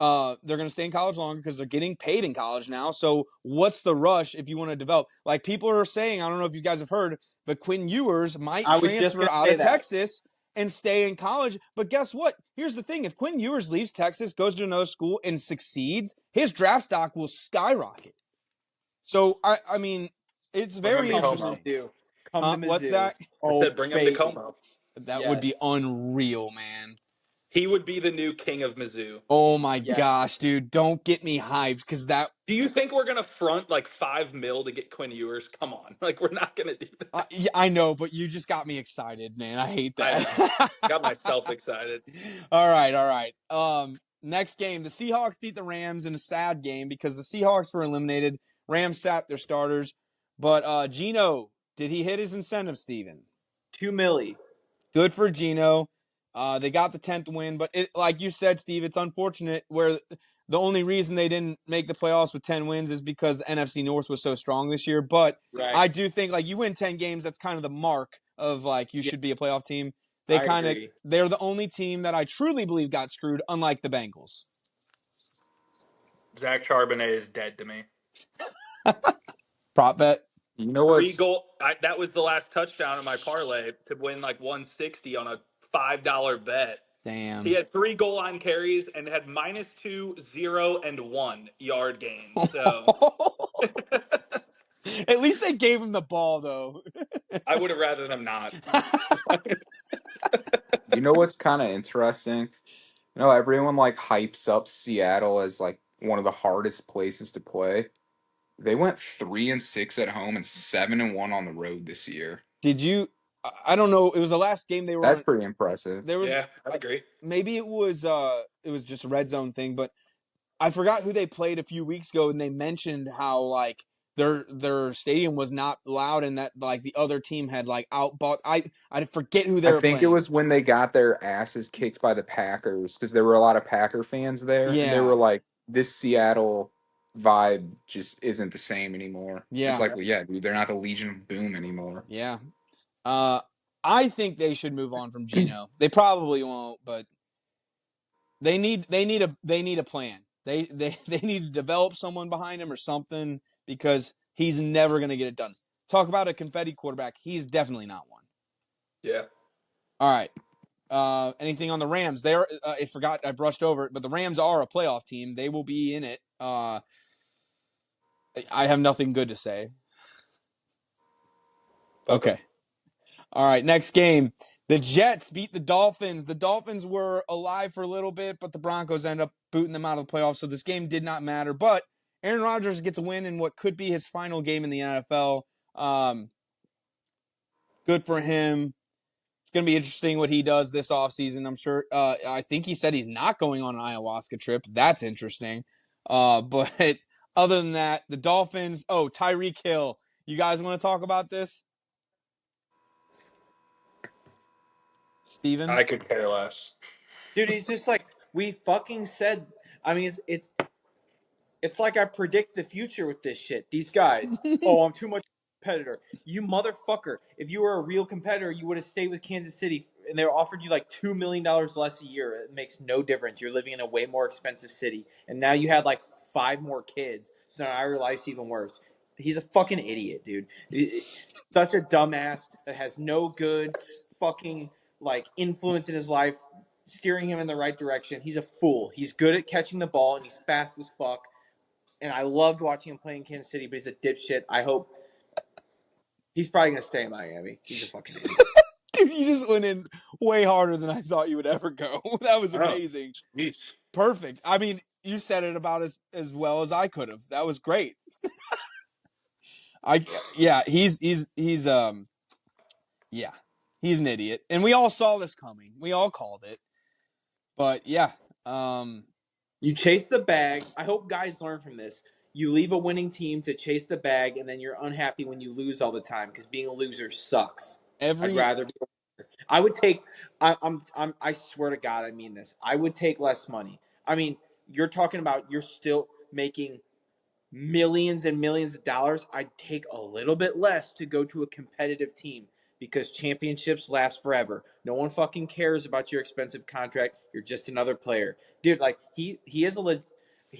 They're going to stay in college longer because they're getting paid in college now. So what's the rush if you want to develop? Like people are saying, I don't know if you guys have heard, but Quinn Ewers might I was just transfer gonna out say of that. Texas and stay in college. But guess what? Here's the thing. If Quinn Ewers leaves Texas, goes to another school and succeeds, his draft stock will skyrocket. So, I mean, it's Bring him very to Come to Como. interesting. Mizzou. Come to What's Mizzou. that? I Oh said bring him to baby, Como. That would be yes, unreal, man. He would be the new king of Mizzou. Oh my yes. gosh, dude. Don't get me hyped because that Do you think we're gonna front like $5 million to get Quinn Ewers? Come on, like we're not gonna do that. yeah, I know, but you just got me excited, man. I hate I that. know. Got myself excited. All right, all right. Next game, the Seahawks beat the Rams in a sad game because the Seahawks were eliminated. Rams sat their starters, but Gino, did he hit his incentive, Steven? 2 milli. Good for Gino. They got the 10th win, but like you said, Steve, it's unfortunate where the only reason they didn't make the playoffs with 10 wins is because the NFC North was so strong this year. But Right. I do think like you win 10 games, that's kind of the mark of like you should be a playoff team. I agree. They're the only team that I truly believe got screwed, unlike the Bengals. Zach Charbonnet is dead to me. Prop bet. You know Three what's goal. That was the last touchdown in my parlay to win like 160 on a $5 bet. Damn. He had 3 goal line carries and had -2, 0, and 1 yard gain. So At least they gave him the ball though. I would have rather them not. you know what's kind of interesting? You know, everyone like hypes up Seattle as like one of the hardest places to play. They went 3-6 at home and 7-1 on the road this year. Did you? I don't know. It was the last game they were That's on. pretty impressive. There was Yeah, I'd agree. maybe it was just a red zone thing, but I forgot who they played a few weeks ago, and they mentioned how like their stadium was not loud, and that like the other team had like outbought. I forget who they I were think it playing. was when they got their asses kicked by the Packers because there were a lot of Packer fans there, and they Yeah, were like, "This Seattle vibe just isn't the same anymore." It's yeah, like, well, yeah, dude, they're not the Legion of Boom anymore. yeah. I think they should move on from Gino. They probably won't, but they need a plan. They need to develop someone behind him or something because he's never going to get it done. Talk about a confetti quarterback. He's definitely not one. Yeah. All right. Anything on the Rams? I forgot. I brushed over it, but the Rams are a playoff team. They will be in it. I have nothing good to say. Okay. All right. Next game. The Jets beat the Dolphins. The Dolphins were alive for a little bit, but the Broncos ended up booting them out of the playoffs. So this game did not matter. But Aaron Rodgers gets a win in what could be his final game in the NFL. Good for him. It's going to be interesting what he does this offseason. I'm sure. I think he said he's not going on an ayahuasca trip. That's interesting. But other than that, the Dolphins. Oh, Tyreek Hill. You guys want to talk about this? Steven? I could care less. Dude, he's just like we fucking said. I mean, it's like I predict the future with this shit. These guys. Oh, I'm too much competitor. You motherfucker. If you were a real competitor, you would have stayed with Kansas City and they offered you like $2 million less a year. It makes no difference. You're living in a way more expensive city. And now you had like 5 more kids. So now your life's even worse. He's a fucking idiot, dude. Such a dumbass that has no good fucking like influence in his life, steering him in the right direction. He's a fool. He's good at catching the ball and he's fast as fuck. And I loved watching him play in Kansas City, but he's a dipshit. I hope he's probably gonna stay in Miami. He's a fucking idiot. Dude, you just went in way harder than I thought you would ever go. That was Oh, amazing. jeez. Perfect. I mean, you said it about as well as I could have. That was great. He's an idiot, and we all saw this coming. We all called it, but yeah, You chase the bag. I hope guys learn from this. You leave a winning team to chase the bag, and then you're unhappy when you lose all the time because being a loser sucks. I'd every rather be a winner. I would take. I swear to God, I mean this. I would take less money. I mean, you're talking about you're still making millions and millions of dollars. I'd take a little bit less to go to a competitive team because championships last forever. No one fucking cares about your expensive contract. You're just another player, dude. Like he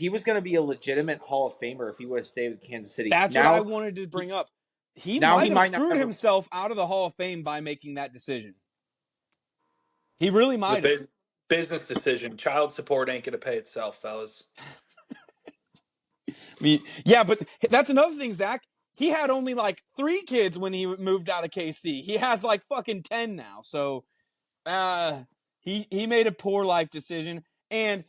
was going to be a legitimate Hall of Famer if he would have stayed with Kansas City. That's what I wanted to bring up. He Now he might have might not screwed have himself out of the Hall of Fame by making that decision. He really It's a might have. business decision. Child support ain't gonna pay itself, fellas. Yeah, but that's another thing, Zach. He had only like 3 kids when he moved out of KC. He has like fucking 10 now. So he made a poor life decision, and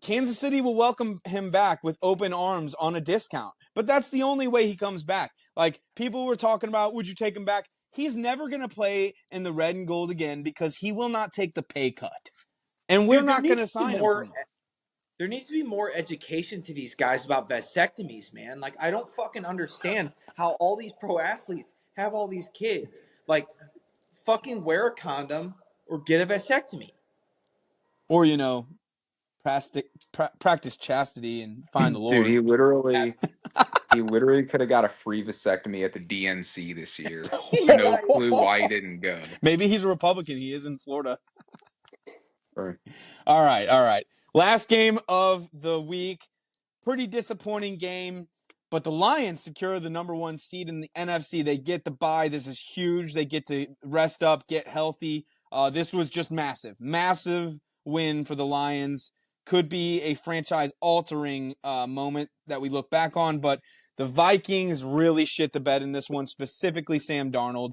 Kansas City will welcome him back with open arms on a discount. But that's the only way he comes back. Like, people were talking about, would you take him back? He's never going to play in the red and gold again because he will not take the pay cut. And we're dude. There not going needs to to be sign him for more. more. There needs to be more education to these guys about vasectomies, man. Like I don't fucking understand how all these pro athletes have all these kids. Like fucking wear a condom or get a vasectomy. Or, practice chastity and find the Dude, Lord. he literally could have got a free vasectomy at the DNC this year. No Yeah, clue why he didn't go. Maybe he's a Republican. He is in Florida. Or All right, all right. Last game of the week. Pretty disappointing game, but the Lions secure the number 1 seed in the NFC. They get the bye. This is huge. They get to rest up, get healthy. This was just massive. Massive win for the Lions. Could be a franchise-altering moment that we look back on, but the Vikings really shit the bed in this one, specifically Sam Darnold.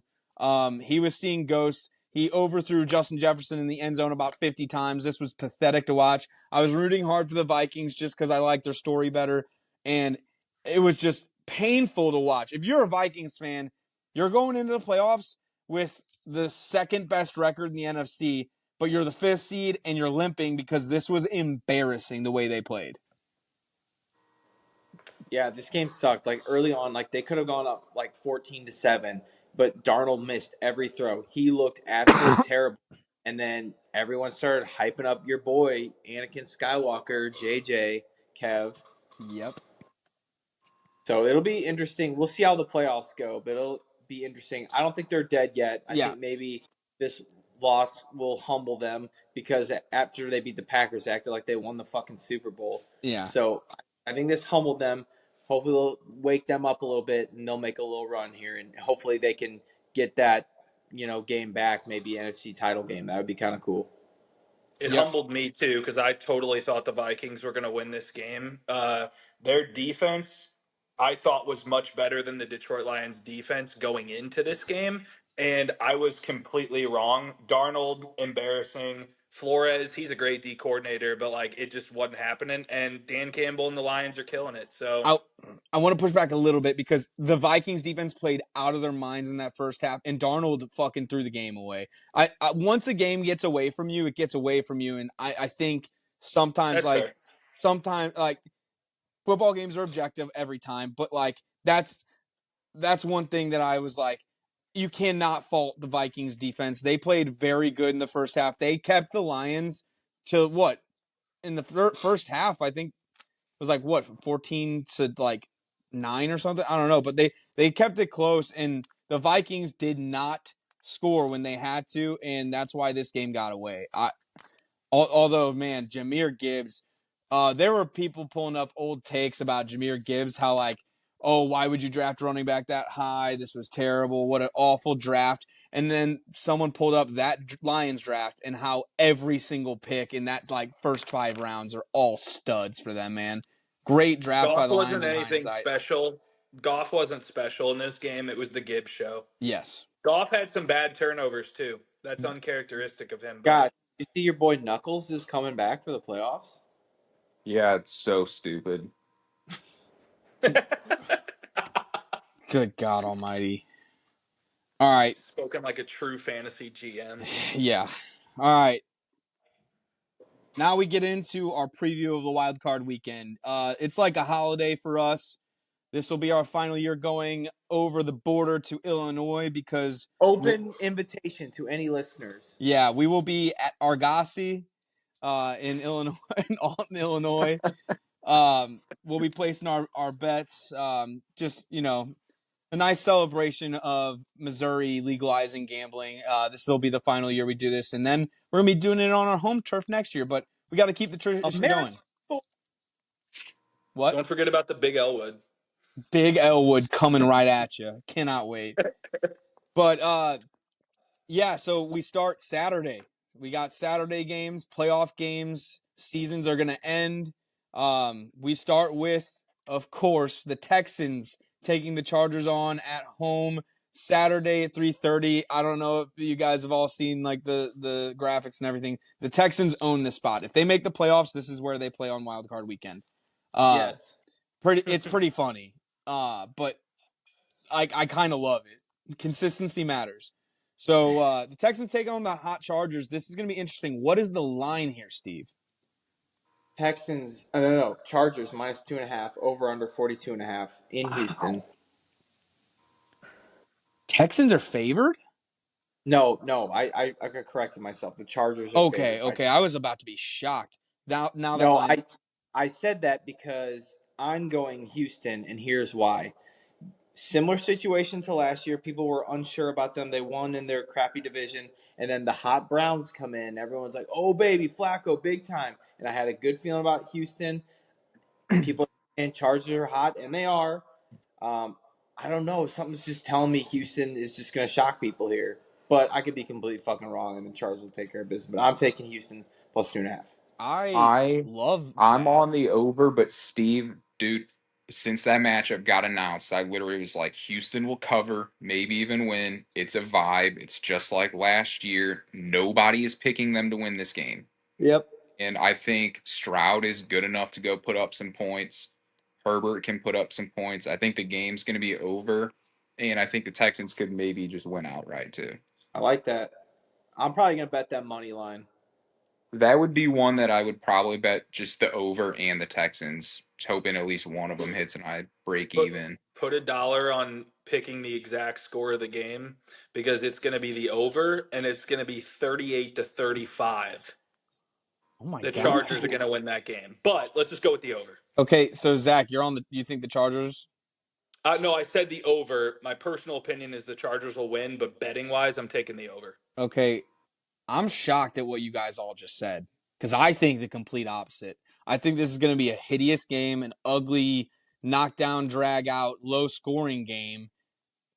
He was seeing ghosts. He overthrew Justin Jefferson in the end zone about 50 times. This was pathetic to watch. I was rooting hard for the Vikings just because I like their story better, and it was just painful to watch. If you're a Vikings fan, you're going into the playoffs with the second best record in the NFC, but you're the 5th seed and you're limping because this was embarrassing the way they played. yeah, this game sucked. Like early on, like they could have gone up like 14-7, but Darnold missed every throw. He looked absolutely terrible. And then everyone started hyping up your boy, Anakin Skywalker, JJ, Kev. Yep. So it'll be interesting. We'll see how the playoffs go, but it'll be interesting. I don't think they're dead yet. I Yeah. think maybe this loss will humble them because after they beat the Packers, they acted like they won the fucking Super Bowl. Yeah. So I think this humbled them. Hopefully, it'll wake them up a little bit, and they'll make a little run here, and hopefully they can get that game back, maybe NFC title game. That would be kind of cool. It Yep. humbled me too because I totally thought the Vikings were going to win this game. Their defense, I thought, was much better than the Detroit Lions' defense going into this game, and I was completely wrong. Darnold, embarrassing. Flores, he's a great D coordinator, but like it just wasn't happening. And Dan Campbell and the Lions are killing it. So I want to push back a little bit because the Vikings defense played out of their minds in that first half, and Darnold fucking threw the game away. Once a game gets away from you, it gets away from you, and I think sometimes that's fair. like football games are objective every time, but like that's one thing that I was like, you cannot fault the Vikings defense. They played very good in the first half. They kept the Lions to what in the first half, I think was like what 14 to like 9 or something. I don't know, but they kept it close, and the Vikings did not score when they had to, and that's why this game got away. Although, man, Jahmyr Gibbs, there were people pulling up old takes about Jahmyr Gibbs, how like, oh, why would you draft a running back that high? This was terrible. What an awful draft. And then someone pulled up that Lions draft and how every single pick in that like first 5 rounds are all studs for them, man. Great draft by Goff the Lions wasn't in anything hindsight. special. Goff wasn't special in this game. It was the Gibbs show. Yes. Goff had some bad turnovers too. That's uncharacteristic of him, but God, you see your boy Knuckles is coming back for the playoffs? yeah, it's so stupid. Good God Almighty! All right, Spoken like a true fantasy GM. yeah. All right. Now we get into our preview of the wild card weekend. It's like a holiday for us. This will be our final year going over the border to Illinois because Open invitation to any listeners. yeah, we will be at Argosy in Illinois, in Alton, Illinois. We'll be placing our bets. Just a nice celebration of Missouri legalizing gambling. This will be the final year we do this, and then we're gonna be doing it on our home turf next year. But we got to keep the tradition going. America. What? Don't forget about the Big Elwood. Big Elwood coming right at you. Cannot wait. But yeah, so we start Saturday. We got Saturday games, playoff games. Seasons are going to end. We start with, of course, the Texans taking the Chargers on at home Saturday at 3:30. I don't know if you guys have all seen like the graphics and everything. The Texans own this spot. If they make the playoffs, this is where they play on Wild Card Weekend. Yes. It's pretty funny. But I kind of love it. Consistency matters. So the Texans take on the hot Chargers. This is going to be interesting. What is the line here, Steve? Texans. No. Chargers -2.5. Over under 42.5 in Houston. Texans are favored? No. I got corrected myself. The Chargers are Okay, favored. okay. I was about to be shocked. Now that No, line. I said that because I'm going Houston, and here's why. Similar situation to last year. People were unsure about them. They won in their crappy division, and then the hot Browns come in. Everyone's like, "Oh, baby, Flacco, big time." And I had a good feeling about Houston. People and Chargers are hot, and they are. I don't know. Something's just telling me Houston is just going to shock people here. But I could be completely fucking wrong, and the Chargers will take care of business. But I'm taking Houston +2.5. I I love I'm that. on the over, but Steve, dude, since that matchup got announced, I literally was like, Houston will cover, maybe even win. It's a vibe. It's just like last year. Nobody is picking them to win this game. Yep. And I think Stroud is good enough to go put up some points. Herbert can put up some points. I think the game's going to be over. And I think the Texans could maybe just win outright, too. I like that. I'm probably going to bet that money line. That would be one that I would probably bet just the over and the Texans, hoping at least one of them hits and I break Put even. put $1 on picking the exact score of the game because it's going to be the over and it's going to be 38-35. Oh my The God. Chargers are going to win that game. But let's just go with the over. Okay, so Zach, you think the Chargers? No, I said the over. My personal opinion is the Chargers will win, but betting wise, I'm taking the over. Okay, I'm shocked at what you guys all just said because I think the complete opposite. I think this is going to be a hideous game, an ugly knockdown, drag out, low scoring game.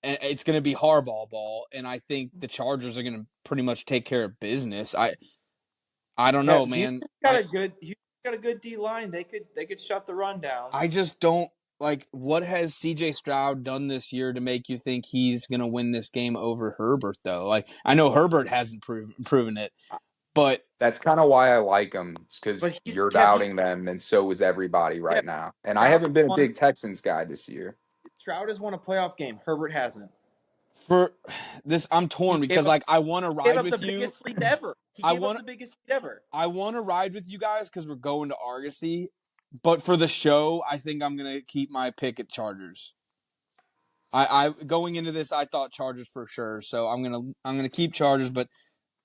And it's going to be hardball ball, and I think the Chargers are going to pretty much take care of business. I don't know, man. Houston's got a good D line. They could shut the run down. I just don't like what has CJ Stroud done this year to make you think he's going to win this game over Herbert though. Like I know Herbert hasn't proven it, but That's kind of why I like them, because But you're doubting them, and so is everybody yeah, right now. And I Stroud haven't been a won. big Texans guy this year. Stroud has won a playoff game. Herbert hasn't. for this I'm torn He's gave because up like I want to gave ride up the with you. biggest lead ever. He I gave up want the biggest lead ever. I want to ride with you guys because we're going to Argosy, but for the show, I think I'm gonna keep my pick at Chargers. I going into this, I thought Chargers for sure, so I'm gonna keep Chargers, but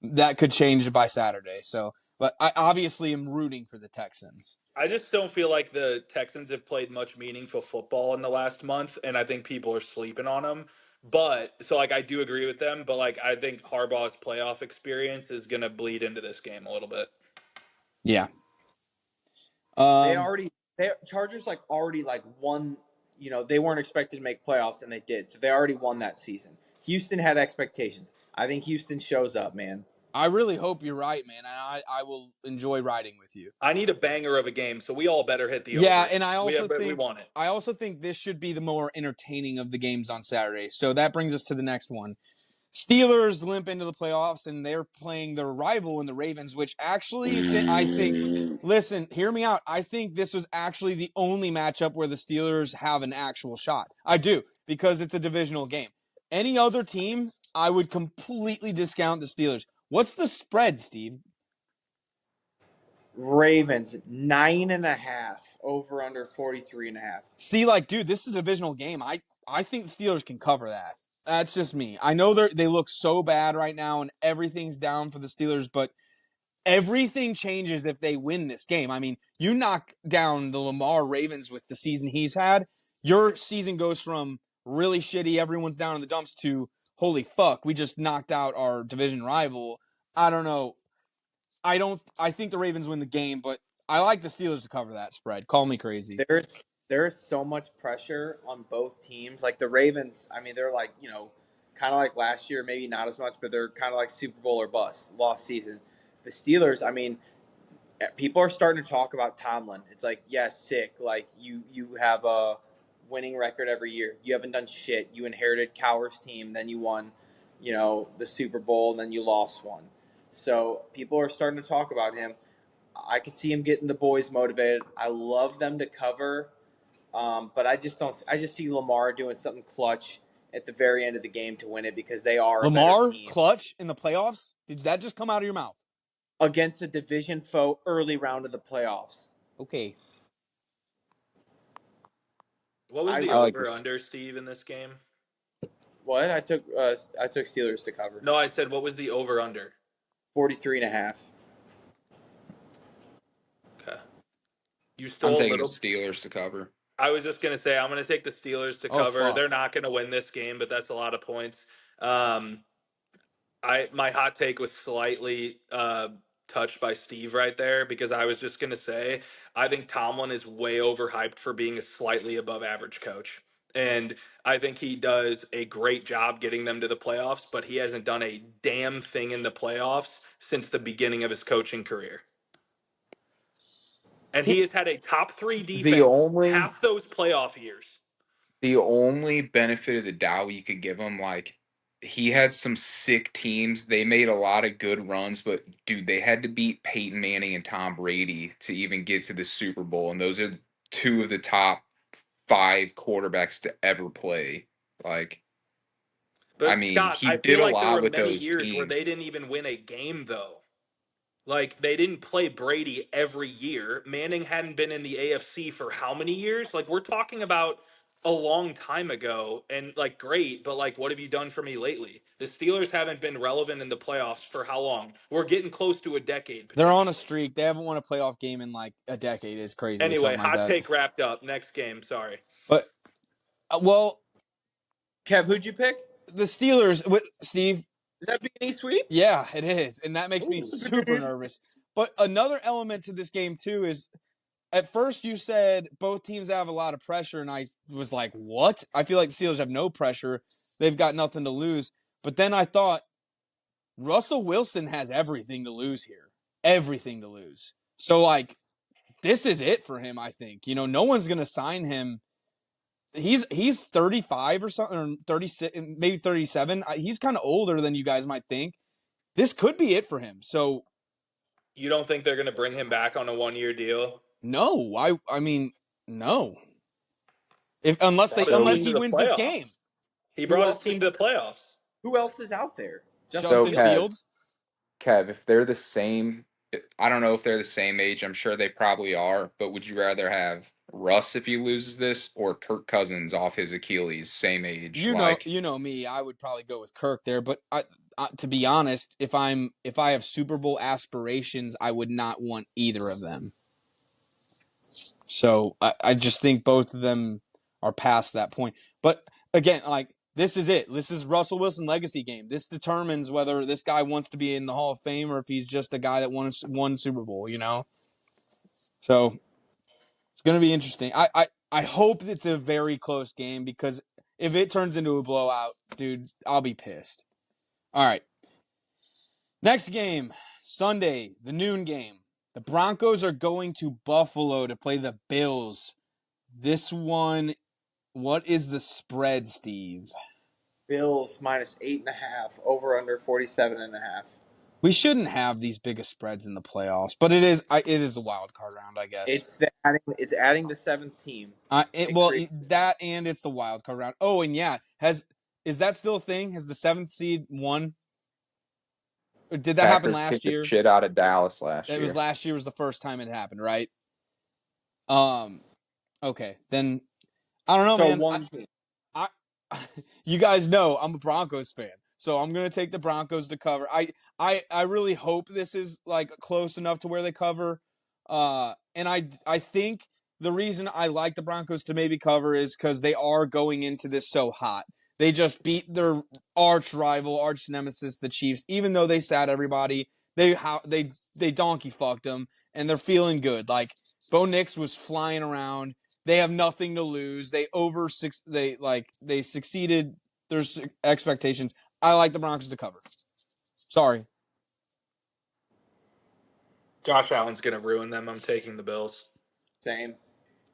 that could change by Saturday. So, but I obviously am rooting for the Texans. I just don't feel like the Texans have played much meaningful football in the last month, and I think people are sleeping on them. But so, like, I do agree with them, but like, I think Harbaugh's playoff experience is going to bleed into this game a little bit. Yeah. They Chargers already won. They weren't expected to make playoffs and they did. So they already won that season. Houston had expectations. I think Houston shows up, man. I really hope you're right, man. And I will enjoy riding with you. I need a banger of a game, so we all better hit the Yeah, over. and We want it. I also think this should be the more entertaining of the games on Saturday. So that brings us to the next one. Steelers limp into the playoffs, and they're playing their rival in the Ravens, which actually I think. Listen, hear me out. I think this was actually the only matchup where the Steelers have an actual shot. I do, because it's a divisional game. Any other team, I would completely discount the Steelers. What's the spread, Steve? Ravens 9.5 over under 43.5. See, like, dude, this is a divisional game. I think the Steelers can cover that. That's just me. I know they look so bad right now, and everything's down for the Steelers, but everything changes if they win this game. I mean, you knock down the Lamar Ravens with the season he's had, your season goes from really shitty, everyone's down in the dumps, to holy fuck, we just knocked out our division rival. I don't know. I think the Ravens win the game, but I like the Steelers to cover that spread. Call me crazy. There's so much pressure on both teams. Like the Ravens, I mean, they're like, kind of like last year, maybe not as much, but they're kind of like Super Bowl or bust, lost season. The Steelers, I mean, people are starting to talk about Tomlin. It's like, yes, sick. Like you have a winning record every year. You haven't done shit. You inherited Cowher's team, then you won, the Super Bowl, and then you lost one. So people are starting to talk about him. I could see him getting the boys motivated. I love them to cover, but I just don't. I just see Lamar doing something clutch at the very end of the game to win it because they are a better Lamar team clutch in the playoffs? Did that just come out of your mouth? against a division foe early round of the playoffs. Okay. What was the I like over this. under, Steve, in this game? What I took Steelers to cover No, I said what was the over under? 43.5. Okay. You I'm stole a taking the little. Steelers to cover. I was just gonna say I'm gonna take the Steelers to Oh, cover. fuck. They're not gonna win this game, but that's a lot of points. Um, my hot take was slightly touched by Steve right there because I was just gonna say I think Tomlin is way overhyped for being a slightly above average coach. And I think he does a great job getting them to the playoffs, but he hasn't done a damn thing in the playoffs since the beginning of his coaching career. And he has had a top three The defense only half those playoff years. the only benefit of the doubt you could give him, like, he had some sick teams. They made a lot of good runs, but dude, they had to beat Peyton Manning and Tom Brady to even get to the Super Bowl, and those are two of the top five quarterbacks to ever play. Like, I But mean, Scott, he I did feel a like there lot were with many those years where teams. they didn't even win a game, though. Like, they didn't play Brady every year. Manning hadn't been in the AFC for how many years? Like, we're talking about a long time ago, and, like, great, but, like, what have you done for me lately? The Steelers haven't been relevant in the playoffs for how long? We're getting close to a decade, They're on a potentially. streak. They haven't won a playoff game in like a decade. It's crazy or Anyway, something like hot that. take wrapped up. Next game, sorry. But, well, Kev, who'd you pick? the Steelers, with Steve, Is that B&E sweep? yeah, it is. And that makes me Ooh. super nervous. But another element to this game, too, is at first you said both teams have a lot of pressure. And I was like, what? I feel like the Steelers have no pressure. They've got nothing to lose. But then I thought, Russell Wilson has everything to lose here. Everything to lose. So, like, this is it for him, I think. No one's going to sign him. He's 35 or something, or 36, maybe 37. He's kind of older than you guys might think. This could be it for him. So, You don't think they're going to bring him back on a 1 year deal? no. I mean, no. Unless Brought his team to he the wins this game. playoffs. He Who brought his else team to the playoffs. Who else is out there? So, Justin Fields. Kev, if they're the same, I don't know if they're the same age. I'm sure they probably are. But would you rather have Russ if he loses this, or Kirk Cousins off his Achilles, same age? You know me. I would probably go with Kirk there, but to be honest, if I have Super Bowl aspirations, I would not want either of them. So I just think both of them are past that point. But again, like, this is it. This is Russell Wilson legacy game. This determines whether this guy wants to be in the Hall of Fame or if he's just a guy that won Super Bowl, So it's going to be interesting. I hope it's a very close game, because if it turns into a blowout, dude, I'll be pissed. All right. Next game, Sunday, the noon game. The Broncos are going to Buffalo to play the Bills. This one, what is the spread, Steve? Bills minus 8.5, over under 47.5. We shouldn't have these biggest spreads in the playoffs, but it is a wild card round, I guess. It's adding the seventh team. That and it's the wild card round. Oh, and yeah, is that still a thing? Has the seventh seed won? Or did that happen Packers last kicked the year? shit out of Dallas last That was year. last year was the first time it happened, right? Okay, then I don't know, So man. one team. I you guys know I'm a Broncos fan, so I'm gonna take the Broncos to cover. I really hope this is like close enough to where they cover. And I think the reason I like the Broncos to maybe cover is because they are going into this so hot. They just beat their arch rival, arch nemesis, the Chiefs. Even though they sat everybody, they donkey fucked them, and they're feeling good. Like Bo Nix was flying around. They have nothing to lose. They succeeded their expectations. I like the Broncos to cover. Sorry. Josh Allen's going to ruin them. I'm taking the Bills. Same.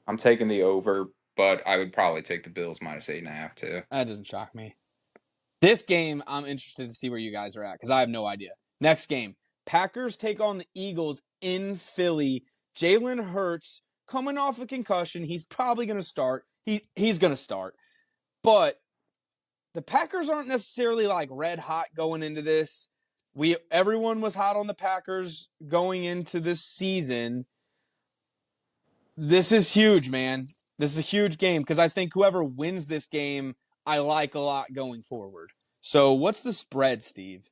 I'm taking the over, but I would probably take the Bills minus 8.5 too. That doesn't shock me. This game, I'm interested to see where you guys are at because I have no idea. Next game, Packers take on the Eagles in Philly. Jalen Hurts coming off a concussion. He's probably going to start. He's going to start. But the Packers aren't necessarily like red hot going into this. Everyone was hot on the Packers going into this season. This is huge, man. This is a huge game because I think whoever wins this game, I like a lot going forward. So what's the spread, Steve?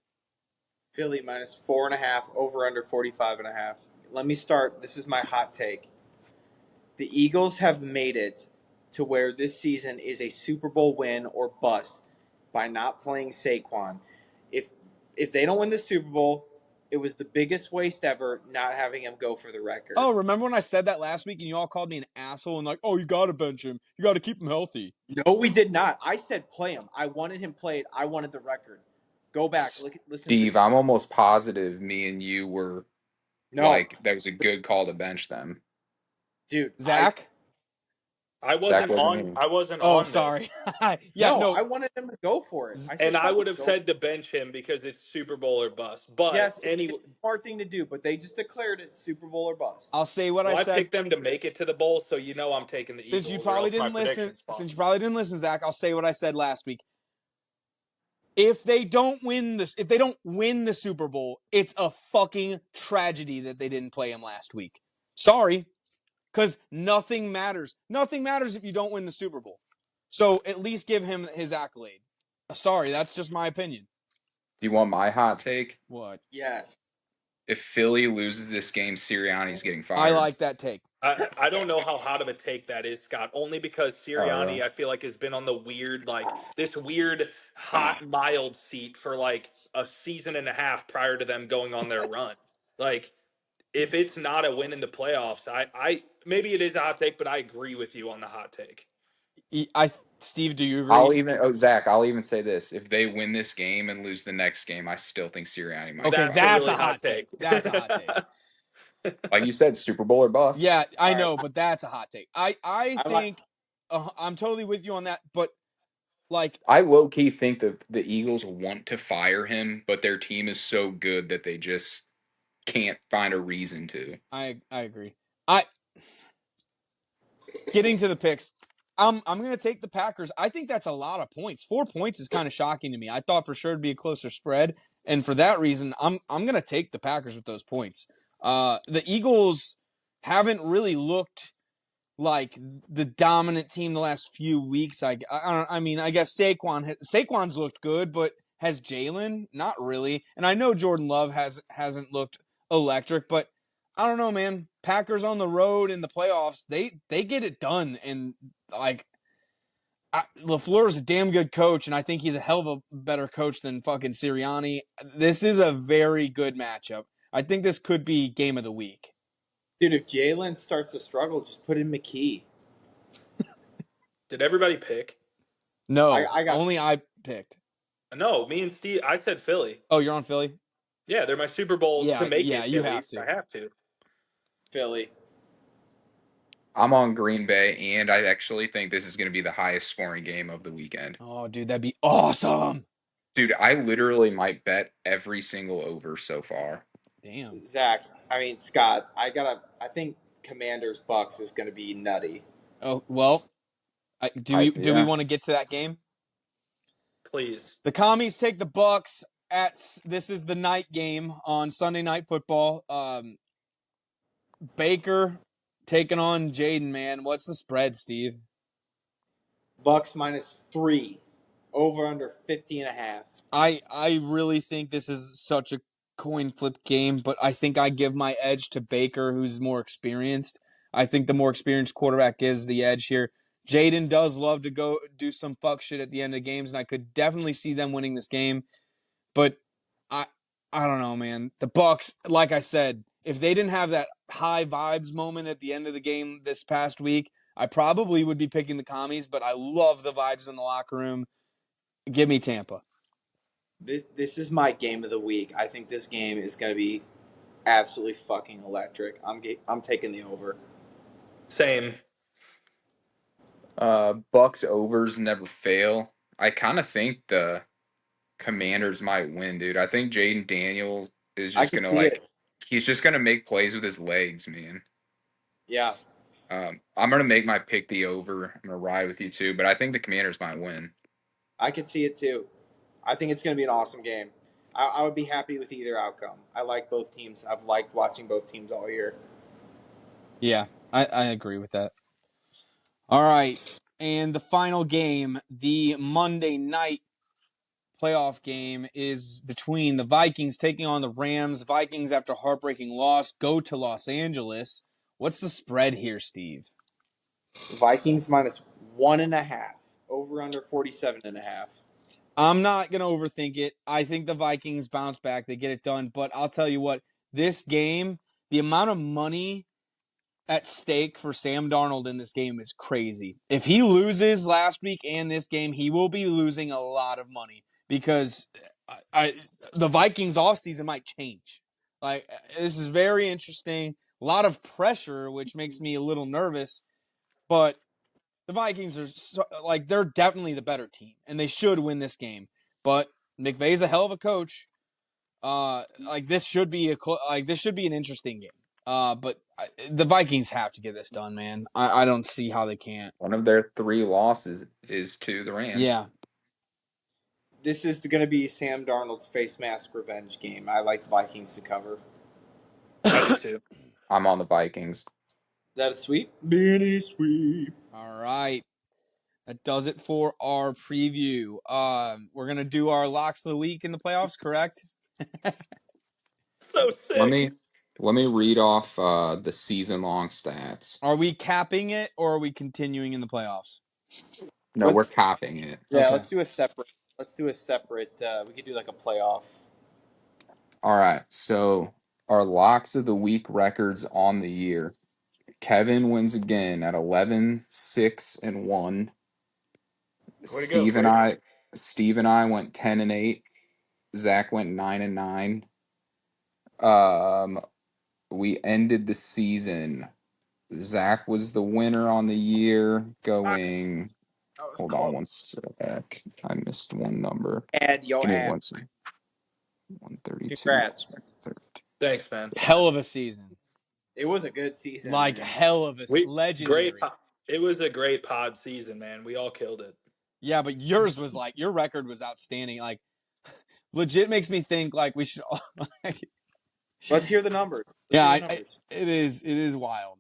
Philly minus 4.5, over under 45.5. Let me start. This is my hot take. The Eagles have made it to where this season is a Super Bowl win or bust by not playing Saquon. If if they don't win the Super Bowl, it was the biggest waste ever not having him go for the record. Oh, remember when I said that last week and you all called me an asshole and like, oh, you got to bench him. You got to keep him healthy. No, we did not. I said play him. I wanted him played. I wanted the record. Go back. Listen to Steve, the I'm almost positive me and you were No, like that was a good call to bench them. dude. Zach? I Zach wasn't wasn't on. here. I wasn't Oh, on this, sorry. Yeah, no. I wanted him to go for it. I said, and I would fucking have go. said to bench him because it's Super Bowl or bust. But Yes, anyway, it's a smart thing to do, but they just declared it Super Bowl or bust. I'll say what I well, I said. picked them to make it to the bowl, so you know I'm taking the Since you Eagles, or probably else my didn't listen, prediction's wrong. Zach, I'll say what I said last week. If they don't win the Super Bowl, it's a fucking tragedy that they didn't play him last week. Sorry, because nothing matters. Nothing matters if you don't win the Super Bowl. So at least give him his accolade. Sorry, that's just my opinion. Do you want my hot take? What? Yes. If Philly loses this game, Sirianni's getting fired. I like that take. I don't know how hot of a take that is, Scott. Only because Sirianni, really? I feel like, has been on the this weird hot mild seat for like a season and a half prior to them going on their run. Like, if it's not a win in the playoffs, I maybe it is a hot take, but I agree with you on the hot take. Steve, do you agree? Zach, I'll even say this. If they win this game and lose the next game, I still think Sirianni might Okay, get That's a fired. that's really a hot hot take. take. That's a hot take. Like you said, Super Bowl or bust. Yeah, I All right. know, but that's a hot take. I I like. think I'm totally with you on that, but like I low key think that the Eagles want to fire him, but their team is so good that they just can't find a reason to. I agree. I Getting to the picks. I'm going to take the Packers. I think that's a lot of points. 4 points is kind of shocking to me. I thought for sure it'd be a closer spread, and for that reason, I'm going to take the Packers with those points. The Eagles haven't really looked like the dominant team the last few weeks. I mean, I guess Saquon's looked good, but has Jalen? Not really. And I know Jordan Love hasn't looked electric, but I don't know, man. Packers on the road in the playoffs, they get it done, and like LaFleur's a damn good coach, and I think he's a hell of a better coach than fucking Sirianni. This is a very good matchup. I think this could be game of the week. Dude, if Jalen starts to struggle, just put in McKee. Did everybody pick? No, I got only I picked. No, me and Steve. I said Philly. Oh, you're on Philly? Yeah, they're my Super Bowl to make Yeah, it. you At have least to. I have to. Philly. I'm on Green Bay, and I actually think this is going to be the highest scoring game of the weekend. Oh, dude, that'd be awesome. Dude, I literally might bet every single over so far. Damn. Zach, I mean Scott, I think Commanders Bucks is going to be nutty. Oh, well, do we Yeah. want to get to that game? Please. The Commies take the Bucks this is the night game on Sunday Night Football. Baker taking on Jaden, man. What's the spread, Steve? Bucks -3, over under 50.5. I really think this is such a coin flip game, but I think I give my edge to Baker, who's more experienced. I think the more experienced quarterback gives the edge here. Jaden does love to go do some fuck shit at the end of games, and I could definitely see them winning this game. But I I don't know, man. The Bucks, like I said, if they didn't have that high vibes moment at the end of the game this past week, I probably would be picking the Commies, but I love the vibes in the locker room. Give me Tampa. This is my game of the week. I think this game is going to be absolutely fucking electric. I'm taking the over. Same. Bucks overs never fail. I kind of think the Commanders might win, dude. I think Jaden Daniels is I just can gonna see it. he's just gonna make plays with his legs, man. Yeah, I'm gonna make my pick the over. I'm gonna ride with you too, but I think the Commanders might win. I can see it too. I think it's going to be an awesome game. I would be happy with either outcome. I like both teams. I've liked watching both teams all year. Yeah, I agree with that. All right. And the final game, the Monday night playoff game, is between the Vikings taking on the Rams. Vikings, after a heartbreaking loss, go to Los Angeles. What's the spread here, Steve? Vikings -1.5, over under 47.5. I'm not going to overthink it. I think the Vikings bounce back. They get it done. But I'll tell you what, this game, the amount of money at stake for Sam Darnold in this game is crazy. If he loses last week and this game, he will be losing a lot of money because the Vikings offseason might change. Like, this is very interesting. A lot of pressure, which makes me a little nervous. But the Vikings are they're definitely the better team, and they should win this game. But McVay's a hell of a coach. This should be an interesting game. But the Vikings have to get this done, man. I don't see how they can't. One of their 3 losses is to the Rams. Yeah. This is going to be Sam Darnold's face mask revenge game. I like the Vikings to cover. I do too. I'm on the Vikings. Is that a sweep? Benny sweep. All right. That does it for our preview. We're gonna do our locks of the week in the playoffs, correct? So Let sick. me read off the season long stats. Are we capping it or are we continuing in the playoffs? No, we're copying it. Yeah, Okay. let's do a separate. We could do like a playoff. All right. So our locks of the week records on the year. Kevin wins again at 11-6-1. Way to go, Quake. Steve and I went 10-8. Zach went 9-9. Um, we ended the season. Zach was the winner on the year, going. Hold on one sec. I missed one number. Give me one second. 132. Congrats. Thanks, man. Hell of a season. It was a good season. Like man. hell of a legendary. It was a great pod season, man. We all killed it. Yeah, but yours was your record was outstanding. Like, legit makes me think like we should. Let's hear the numbers. It is wild.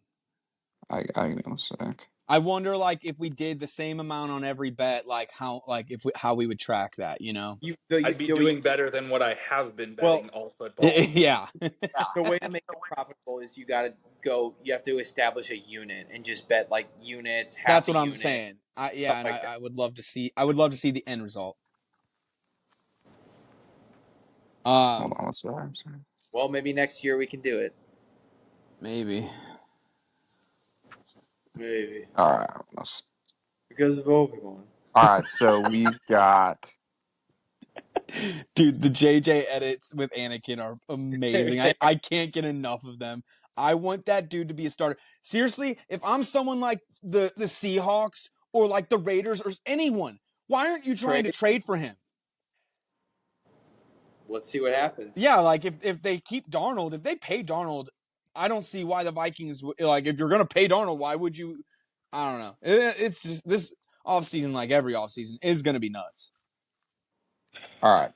I give me one sec. I wonder if we did the same amount on every bet, how we would track that, you know? I'd be doing better than what I have been betting all football. Yeah. The way to make it profitable is you have to establish a unit and just bet like units. That's what I'm saying. I would love to see the end result. Hold on, what's that? Well, maybe next year we can do it. Maybe. All right. Because of Obi-Wan. All right, so we've got. Dude, the JJ edits with Anakin are amazing. I can't get enough of them. I want that dude to be a starter. Seriously, if I'm someone like the Seahawks or like the Raiders or anyone, why aren't you trying to trade for him? Let's see what happens. Yeah, like if they keep Darnold, if they pay Darnold, I don't see why the Vikings like if you're gonna pay Darnold, why would you? I don't know. It's just this offseason, like every offseason, is gonna be nuts. All right.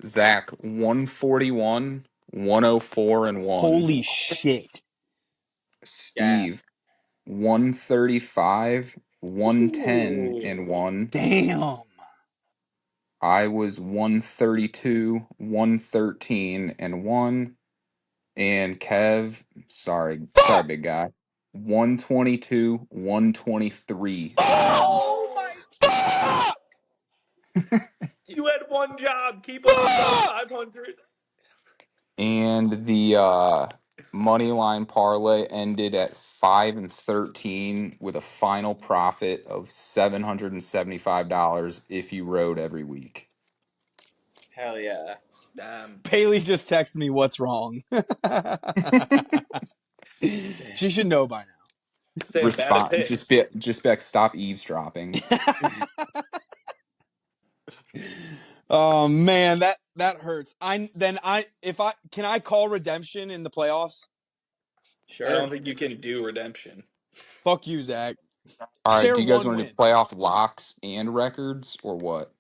Zach, 141, 104, and 1. Holy shit! Yeah. Steve, 135, 110, Ooh. and 1. Damn. I was 132, 113, and 1. And Kev, sorry, big guy. 122, 123, and 1. Oh my! Fuck! You had one job. Keep us above Fuck! 500. And the money line parlay ended at 5 and 13 with a final profit of $775 if you rode every week. Hell yeah. Damn. Bailey just texted me what's wrong. She should know by Saying bad at Respond, picks. just be like, stop eavesdropping. now. Oh man, that hurts. If I can I call redemption in the playoffs? I Sure. don't think you can do redemption. Fuck you, Zach. All right, Share do you guys one want to do win. playoff locks and records or what?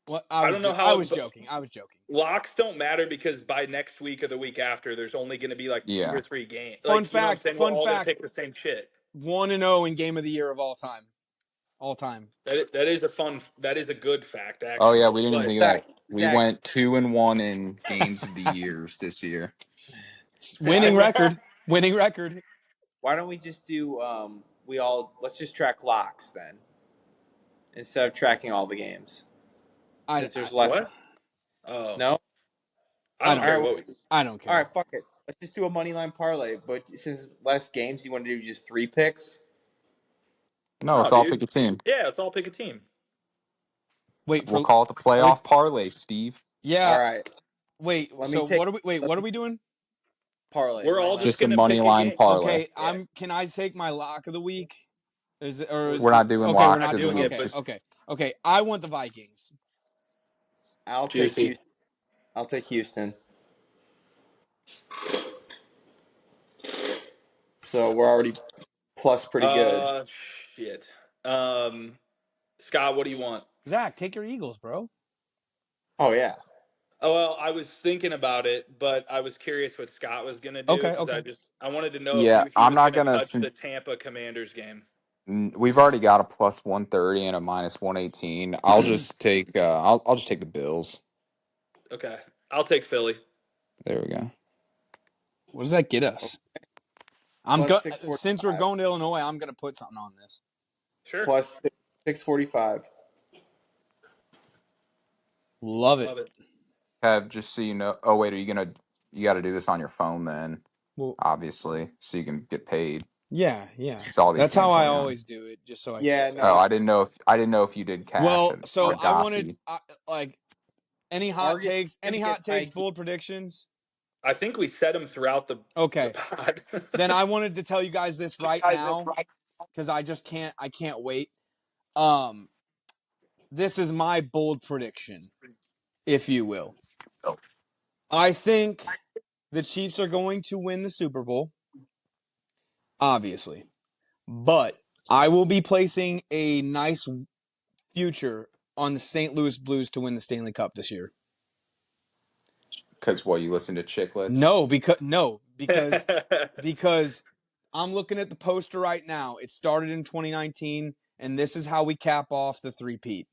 What I don't know I how was joking. I was joking. locks don't matter because by next week or the week after, there's only going to be like 2 or Yeah. 3 games. Fun Like, you know what I'm fact. saying? We're Fun all going to fact. pick the same shit. 1-0 in game of the year of all time. All time. That is a fun. That is a good fact, Oh yeah, actually. we didn't even But think of Zach, that. We Zach, went 2-1 in games of the years this year. Winning record. Winning record. why don't we just do let's just track locks then instead of tracking all the games I, since I there's less. what? Oh, No. I I don't don't All right. care care. what we. I don't All care. right. Fuck it. Let's just do a money line parlay. But since less games, you want to do just 3 picks? No, No, it's all dude. pick a team. Yeah, let's all pick a team. Wait We'll for call it the wait. playoff parlay, Steve. All Yeah. right. Wait. Let me So take. what are we? Wait. Let What are me we doing? parlay We're money all line. just Just a going to money pick a line game. parlay. Okay. Yeah. Can I take my lock of the week? Is it or We're, is We're not doing okay? we're We're locks not not of the doing. doing it, week. Okay. but Just Okay. Okay. I want the Vikings. I'll take juicy. Houston. I'll take Houston. So we're already plus pretty good. Shit. Um, Scott, what do you want? Zach, take your Eagles, bro. Oh yeah. Oh, well, I was thinking about it, but I was curious what Scott was gonna do Okay. because Okay. I wanted to know if yeah, he I'm was not gonna gonna. touch the Tampa Commanders game. We've already got a plus 130 and a minus 118. I'll just take. I'll just take the Bills. Okay, I'll take Philly. There we go. What does that get us? Plus 645. Since we're going to Illinois, I'm gonna put something on this. Sure, Plus 645. Love it. love it. Have just so you know. Oh wait, are you gonna? You got to do this on your phone then, Well, obviously, so you can get paid. yeah, yeah. Since all these That's how games I only on. always do it, just so I can Yeah. get No. paid. Oh, I didn't know if you did cash Well, at so I wanted Argosy. like any hot Argus is takes, gonna any get hot takes, 90. bold predictions. I think we set him throughout the Okay, pod. then I wanted to tell you guys this right now because I can't wait. Um, this is my bold prediction, if you will. I think the Chiefs are going to win the Super Bowl, obviously, but I will be placing a nice future on the St. Louis Blues to win the Stanley Cup this year. Because what, you listen to Chicklets? Because I'm looking at the poster right now. It started in 2019, and this is how we cap off the three-peat.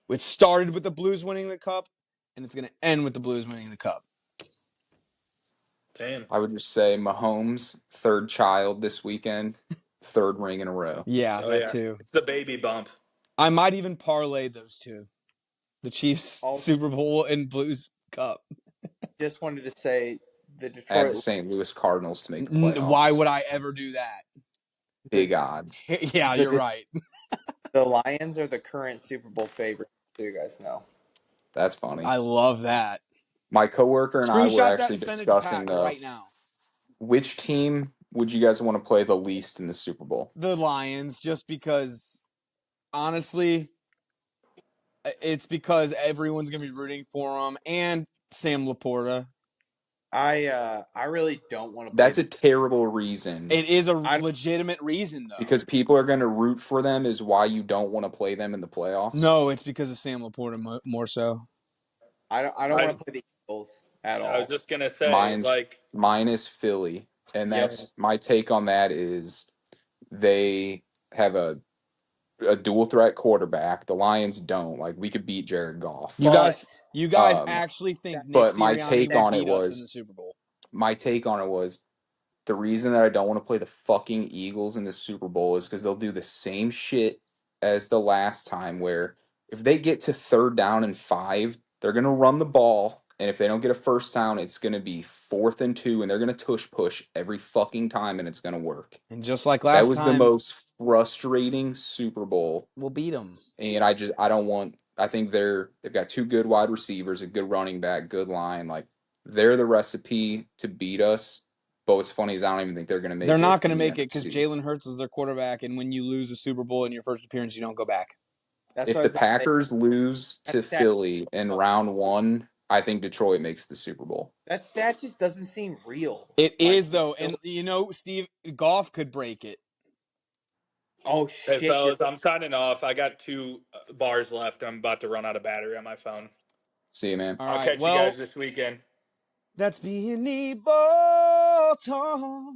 It started with the Blues winning the Cup, and it's going to end with the Blues winning the Cup. Damn. I would just say Mahomes, third child this weekend, third ring in a row. Yeah, Oh that yeah, too. it's the baby bump. I might even parlay those two. The Chiefs Also, Super Bowl and Blues Cup. just wanted to say the Add the Detroit St. Louis Cardinals to make the Why playoffs. would I ever do that? the Big odds. Yeah, the you're right. the Lions are the current Super Bowl favorites. So you guys know. That's funny. I love that. My coworker and I were Screenshot that actually and send it to discussing Pat the right now. Which team would you guys want to play the least in the Super Bowl? The Lions, just because, honestly, it's because everyone's gonna be rooting for them and Sam Laporta. I really don't want to play That's a the. terrible reason It is a I legitimate reason, though. because people are going to root for them is why you don't want to play them in the playoffs. No, it's because of Sam Laporta more so. I don't I want to play the Eagles at I was all. just gonna say, like, Mine is Philly, and Yep. that's my take on that is they have a dual threat quarterback. The Lions don't. Like we could beat Jared Goff. But You guys Um, actually think Nick but my Sirianni take will on it beat us in was the Super Bowl? the reason that I don't want to play the fucking Eagles in the Super Bowl is because they'll do the same shit as the last time, where if they get to 3rd down and 5, they're going to run the ball. And if they don't get a first down, it's going to be 4th and 2, and they're going to tush push every fucking time, and it's going to work. And just like That last was the time, most frustrating Super Bowl. we'll beat them. And I don't want. I think they've got 2 good wide receivers, a good running back, good line. Like they're the recipe to beat us. But what's funny is I don't even think they're going to make They're not it going to in the make it because NFC. Jalen Hurts is their quarterback, and when you lose a Super Bowl in your first appearance, you don't go back. that's If what I the was gonna say. Packers lose That to stat, Philly in round 1, I think Detroit makes the Super Bowl. that stat just doesn't seem real. It Like is, though, Phil- and Steve Goff could break it. oh hey shit, you're fellas, I'm signing off. I got 2 bars left. I'm about to run out of battery on my phone. See you, man. All I'll right, catch you guys well, this weekend. that's being the ball talk.